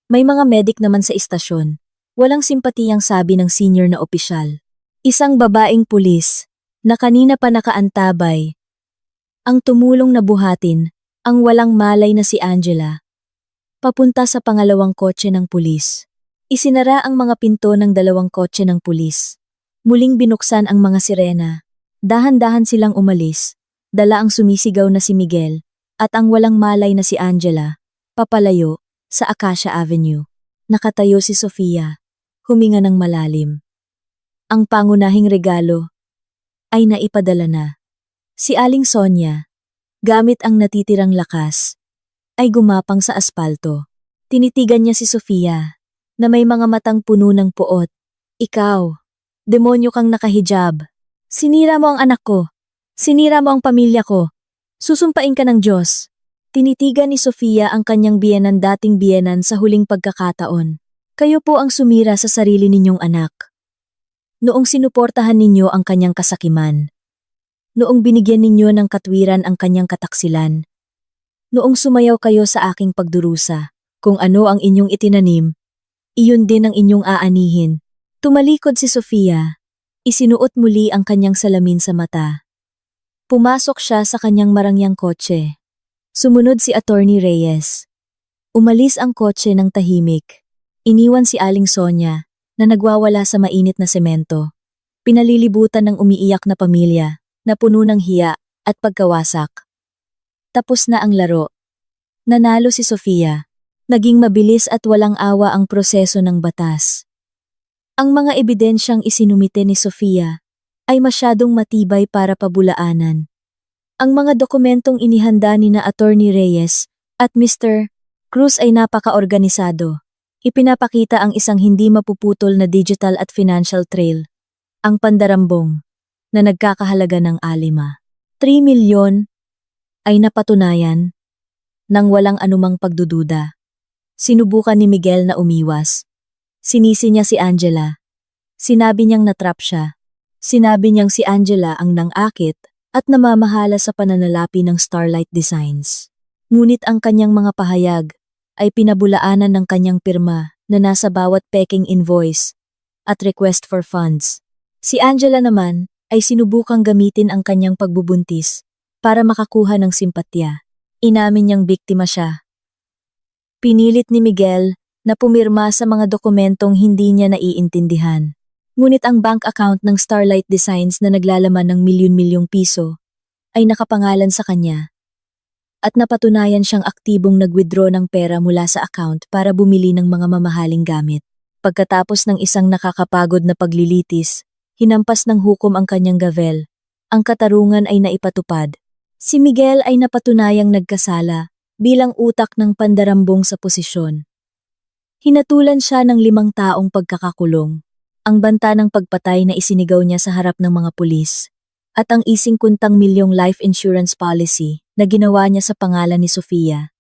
May mga medic naman sa istasyon. Walang simpatiyang sabi ng senior na opisyal. Isang babaeng pulis na kanina pa nakaantabay ang tumulong na buhatin ang walang malay na si Angela. Papunta sa pangalawang kotse ng pulis. Isinara ang mga pinto ng dalawang kotse ng pulis. Muling binuksan ang mga sirena. Dahan-dahan silang umalis. Dala ang sumisigaw na si Miguel at ang walang malay na si Angela, papalayo sa Acacia Avenue. Nakatayo si Sofia, huminga ng malalim. Ang pangunahing regalo ay naipadala na. Si Aling Sonia, gamit ang natitirang lakas, ay gumapang sa aspalto. Tinitigan niya si Sofia, na may mga matang puno ng puot. Ikaw, demonyo kang nakahijab. Sinira mo ang anak ko. Sinira mo ang pamilya ko. Susumpain ka ng Diyos. Tinitigan ni Sofia ang kanyang biyenan dating biyenan sa huling pagkakataon. Kayo po ang sumira sa sarili ninyong anak. Noong sinuportahan ninyo ang kanyang kasakiman. Noong binigyan ninyo ng katwiran ang kanyang kataksilan. Noong sumayaw kayo sa aking pagdurusa, kung ano ang inyong itinanim, iyon din ang inyong aanihin. Tumalikod si Sofia. Isinuot muli ang kanyang salamin sa mata. Pumasok siya sa kanyang marangyang kotse. Sumunod si Attorney Reyes. Umalis ang kotse ng tahimik. Iniwan si Aling Sonia na nagwawala sa mainit na semento. Pinalilibutan ng umiiyak na pamilya na puno ng hiya at pagkawasak. Tapos na ang laro. Nanalo si Sofia. Naging mabilis at walang awa ang proseso ng batas. Ang mga ebidensyang isinumite ni Sofia ay masyadong matibay para pabulaanan. Ang mga dokumentong inihanda ni na Attorney Reyes at Mr. Cruz ay napaka-organisado. Ipinapakita ang isang hindi mapuputol na digital at financial trail. Ang pandarambong na nagkakahalaga ng 3 milyon ay napatunayan nang walang anumang pagdududa. Sinubukan ni Miguel na umiwas. Sinisi niya si Angela. Sinabi niyang natrap siya. Sinabi niyang si Angela ang nang-akit at namamahala sa pananalapi ng Starlight Designs. Ngunit ang kanyang mga pahayag ay pinabulaanan ng kanyang pirma na nasa bawat peking invoice at request for funds. Si Angela naman ay sinubukang gamitin ang kanyang pagbubuntis para makakuha ng simpatya. Inamin niyang biktima siya. Pinilit ni Miguel na pumirma sa mga dokumentong hindi niya naiintindihan. Ngunit ang bank account ng Starlight Designs na naglalaman ng milyon-milyong piso ay nakapangalan sa kanya. At napatunayan siyang aktibong nag-withdraw ng pera mula sa account para bumili ng mga mamahaling gamit. Pagkatapos ng isang nakakapagod na paglilitis, hinampas ng hukom ang kanyang gavel. Ang katarungan ay naipatupad. Si Miguel ay napatunayang nagkasala bilang utak ng pandarambong sa posisyon. Hinatulan siya ng 5 taong pagkakakulong. Ang banta ng pagpatay na isinigaw niya sa harap ng mga pulis at ang 50 milyong life insurance policy na ginawa niya sa pangalan ni Sofia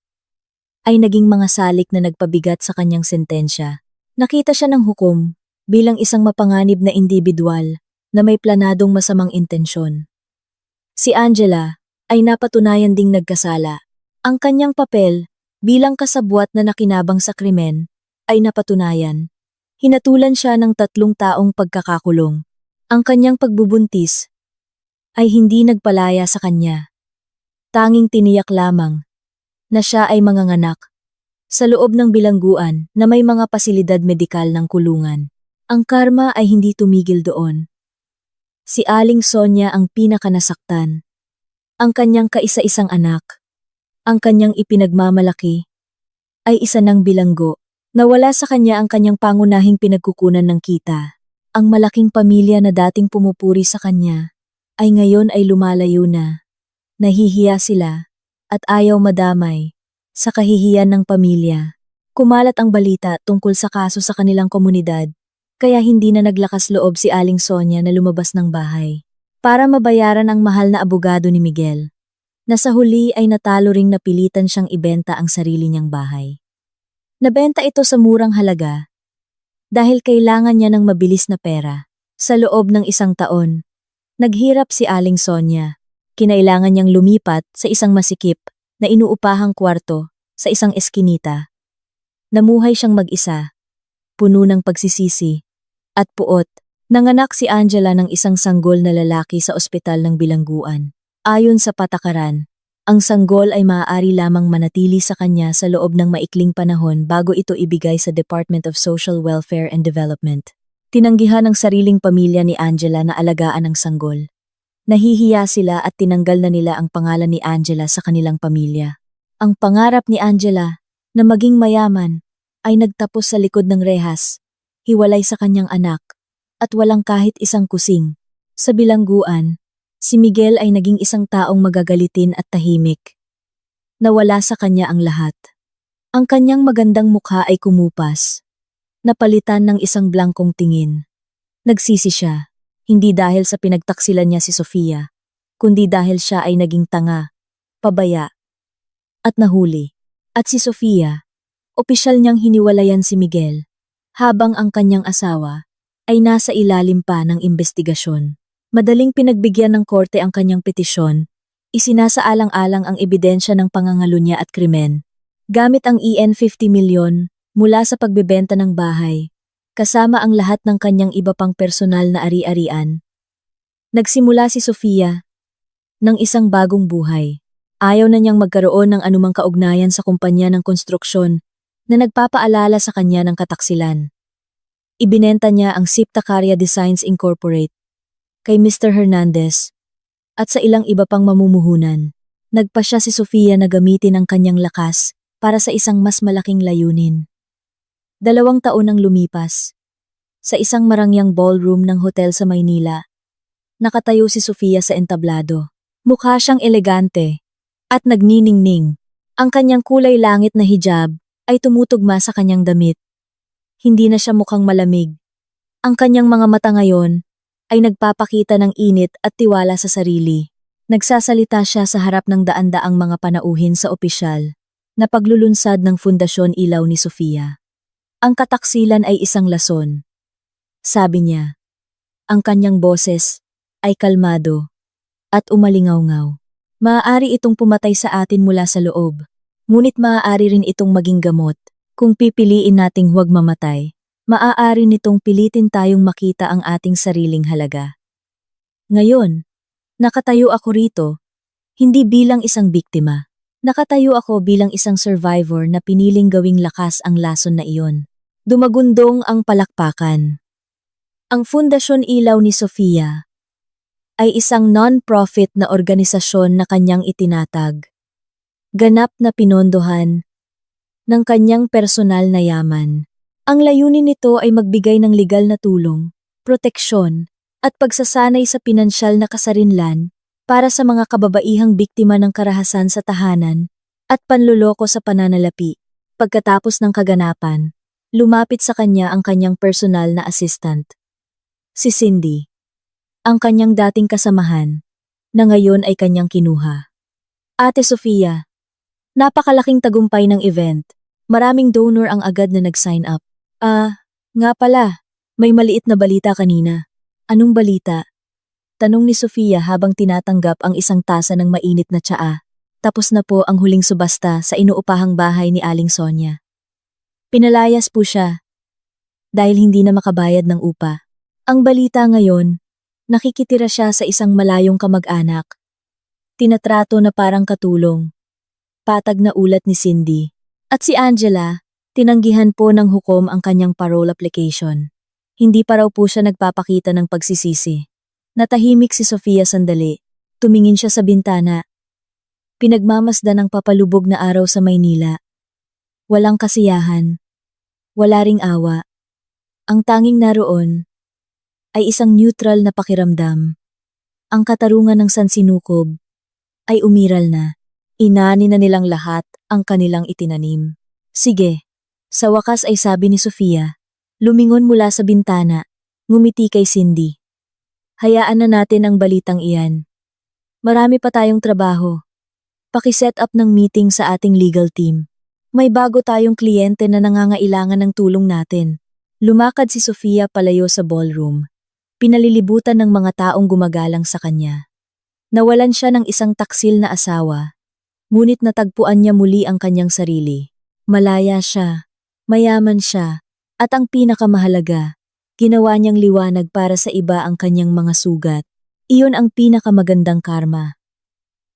ay naging mga salik na nagpabigat sa kanyang sentensya. Nakita siya ng hukom bilang isang mapanganib na individual na may planadong masamang intensyon. Si Angela ay napatunayan ding nagkasala. Ang kanyang papel bilang kasabwat na nakinabang sa krimen ay napatunayan. Hinatulan siya ng 3 taong pagkakakulong. Ang kanyang pagbubuntis ay hindi nagpalaya sa kanya. Tanging tiniyak lamang na siya ay manganganak sa loob ng bilangguan na may mga pasilidad medikal ng kulungan. Ang karma ay hindi tumigil doon. Si Aling Sonia ang pinakanasaktan. Ang kanyang kaisa-isang anak, ang kanyang ipinagmamalaki, ay isa ng bilanggo Nawala sa kanya ang kanyang pangunahing pinagkukunan ng kita. Ang malaking pamilya na dating pumupuri sa kanya ay ngayon ay lumalayo na. Nahihiya sila at ayaw madamay sa kahihiyan ng pamilya. Kumalat ang balita tungkol sa kaso sa kanilang komunidad, kaya hindi na naglakas loob si Aling Sonia na lumabas ng bahay para mabayaran ang mahal na abogado ni Miguel, na sa huli ay natalo ring napilitan siyang ibenta ang sarili niyang bahay. Nabenta ito sa murang halaga dahil kailangan niya ng mabilis na pera. Sa loob ng 1 taon, naghirap si Aling Sonia. Kinailangan niyang lumipat sa isang masikip na inuupahang kwarto sa isang eskinita. Namuhay siyang mag-isa, puno ng pagsisisi at puot. Nanganak si Angela ng isang sanggol na lalaki sa ospital ng bilangguan. Ayon sa patakaran, ang sanggol ay maaari lamang manatili sa kanya sa loob ng maikling panahon bago ito ibigay sa Department of Social Welfare and Development. Tinanggihan ng sariling pamilya ni Angela na alagaan ang sanggol. Nahihiya sila at tinanggal na nila ang pangalan ni Angela sa kanilang pamilya. Ang pangarap ni Angela na maging mayaman ay nagtapos sa likod ng rehas, hiwalay sa kanyang anak, at walang kahit isang kusing. Sa bilangguan, si Miguel ay naging isang taong magagalitin at tahimik. Nawala sa kanya ang lahat. Ang kanyang magandang mukha ay kumupas. Napalitan ng isang blangkong tingin. Nagsisi siya, hindi dahil sa pinagtaksilan niya si Sofia, kundi dahil siya ay naging tanga, pabaya, at nahuli. At si Sofia, opisyal niyang hiniwalayan si Miguel, habang ang kanyang asawa ay nasa ilalim pa ng investigasyon. Madaling pinagbigyan ng korte ang kanyang petisyon, isinasaalang-alang ang ebidensya ng pangangalo niya at krimen. Gamit ang EN50 milyon mula sa pagbebenta ng bahay, kasama ang lahat ng kanyang iba pang personal na ari-arian. Nagsimula si Sofia ng isang bagong buhay. Ayaw na niyang magkaroon ng anumang kaugnayan sa kumpanya ng konstruksyon na nagpapaalala sa kanya ng kataksilan. Ibinenta niya ang Siptacaria Designs Incorporate kay Mr. Hernandez at sa ilang iba pang mamumuhunan. Nagpasya si Sofia na gamitin ang kanyang lakas para sa isang mas malaking layunin. 2 taon ang lumipas. Sa isang marangyang ballroom ng hotel sa Maynila, nakatayo si Sofia sa entablado. Mukha siyang elegante at nagniningning. Ang kanyang kulay langit na hijab ay tumutugma sa kanyang damit. Hindi na siya mukhang malamig. Ang kanyang mga mata ngayon ay nagpapakita ng init at tiwala sa sarili. Nagsasalita siya sa harap ng daan-daang mga panauhin sa opisyal na paglulunsad ng Fundasyon Ilaw ni Sofia. Ang kataksilan ay isang lason. Sabi niya, ang kanyang boses ay kalmado at umalingaw-ngaw. Maaari itong pumatay sa atin mula sa loob, ngunit maaari rin itong maging gamot. Kung pipiliin nating huwag mamatay, maaari nitong pilitin tayong makita ang ating sariling halaga. Ngayon, nakatayo ako rito, hindi bilang isang biktima. Nakatayo ako bilang isang survivor na piniling gawing lakas ang lason na iyon. Dumagundong ang palakpakan. Ang Fundasyon Ilaw ni Sofia ay isang non-profit na organisasyon na kanyang itinatag. Ganap na pinondohan ng kanyang personal na yaman. Ang layunin nito ay magbigay ng legal na tulong, proteksyon, at pagsasanay sa pinansyal na kasarinlan para sa mga kababaihang biktima ng karahasan sa tahanan at panluloko sa pananalapi. Pagkatapos ng kaganapan, lumapit sa kanya ang kanyang personal na assistant, si Cindy, ang kanyang dating kasamahan, na ngayon ay kanyang kinuha. Ate Sofia, napakalaking tagumpay ng event. Maraming donor ang agad na nag-sign up. Nga pala, may maliit na balita kanina. Anong balita? Tanong ni Sofia habang tinatanggap ang isang tasa ng mainit na tsaa. Tapos na po ang huling subasta sa inuupahang bahay ni Aling Sonia. Pinalayas po siya dahil hindi na makabayad ng upa. Ang balita ngayon, nakikitira siya sa isang malayong kamag-anak. Tinatrato na parang katulong. Patag na ulat ni Cindy. At si Angela, tinanggihan po ng hukom ang kanyang parole application. Hindi pa raw po siya nagpapakita ng pagsisisi. Natahimik si Sofia sandali. Tumingin siya sa bintana. Pinagmamasdan ang papalubog na araw sa Maynila. Walang kasiyahan. Wala ring awa. Ang tanging naroon ay isang neutral na pakiramdam. Ang katarungan ng sansinukob ay umiral na. Inani na nilang lahat ang kanilang itinanim. Sige, sa wakas ay sabi ni Sofia, lumingon mula sa bintana, ngumiti kay Cindy. Hayaan na natin ang balitang iyan. Marami pa tayong trabaho. Paki-set up ng meeting sa ating legal team. May bago tayong kliyente na nangangailangan ng tulong natin. Lumakad si Sofia palayo sa ballroom. Pinalilibutan ng mga taong gumagalang sa kanya. Nawalan siya ng isang taksil na asawa. Ngunit natagpuan niya muli ang kanyang sarili. Malaya siya, mayaman siya, at ang pinakamahalaga, ginawa niyang liwanag para sa iba ang kanyang mga sugat. Iyon ang pinakamagandang karma.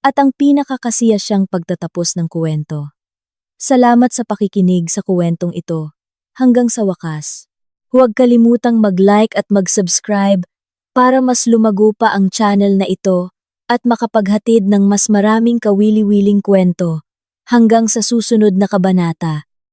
At ang pinakakasiya siyang pagtatapos ng kuwento. Salamat sa pakikinig sa kuwentong ito. Hanggang sa wakas. Huwag kalimutang mag-like at mag-subscribe para mas lumago pa ang channel na ito at makapaghatid ng mas maraming kawili-wiling kwento. Hanggang sa susunod na kabanata.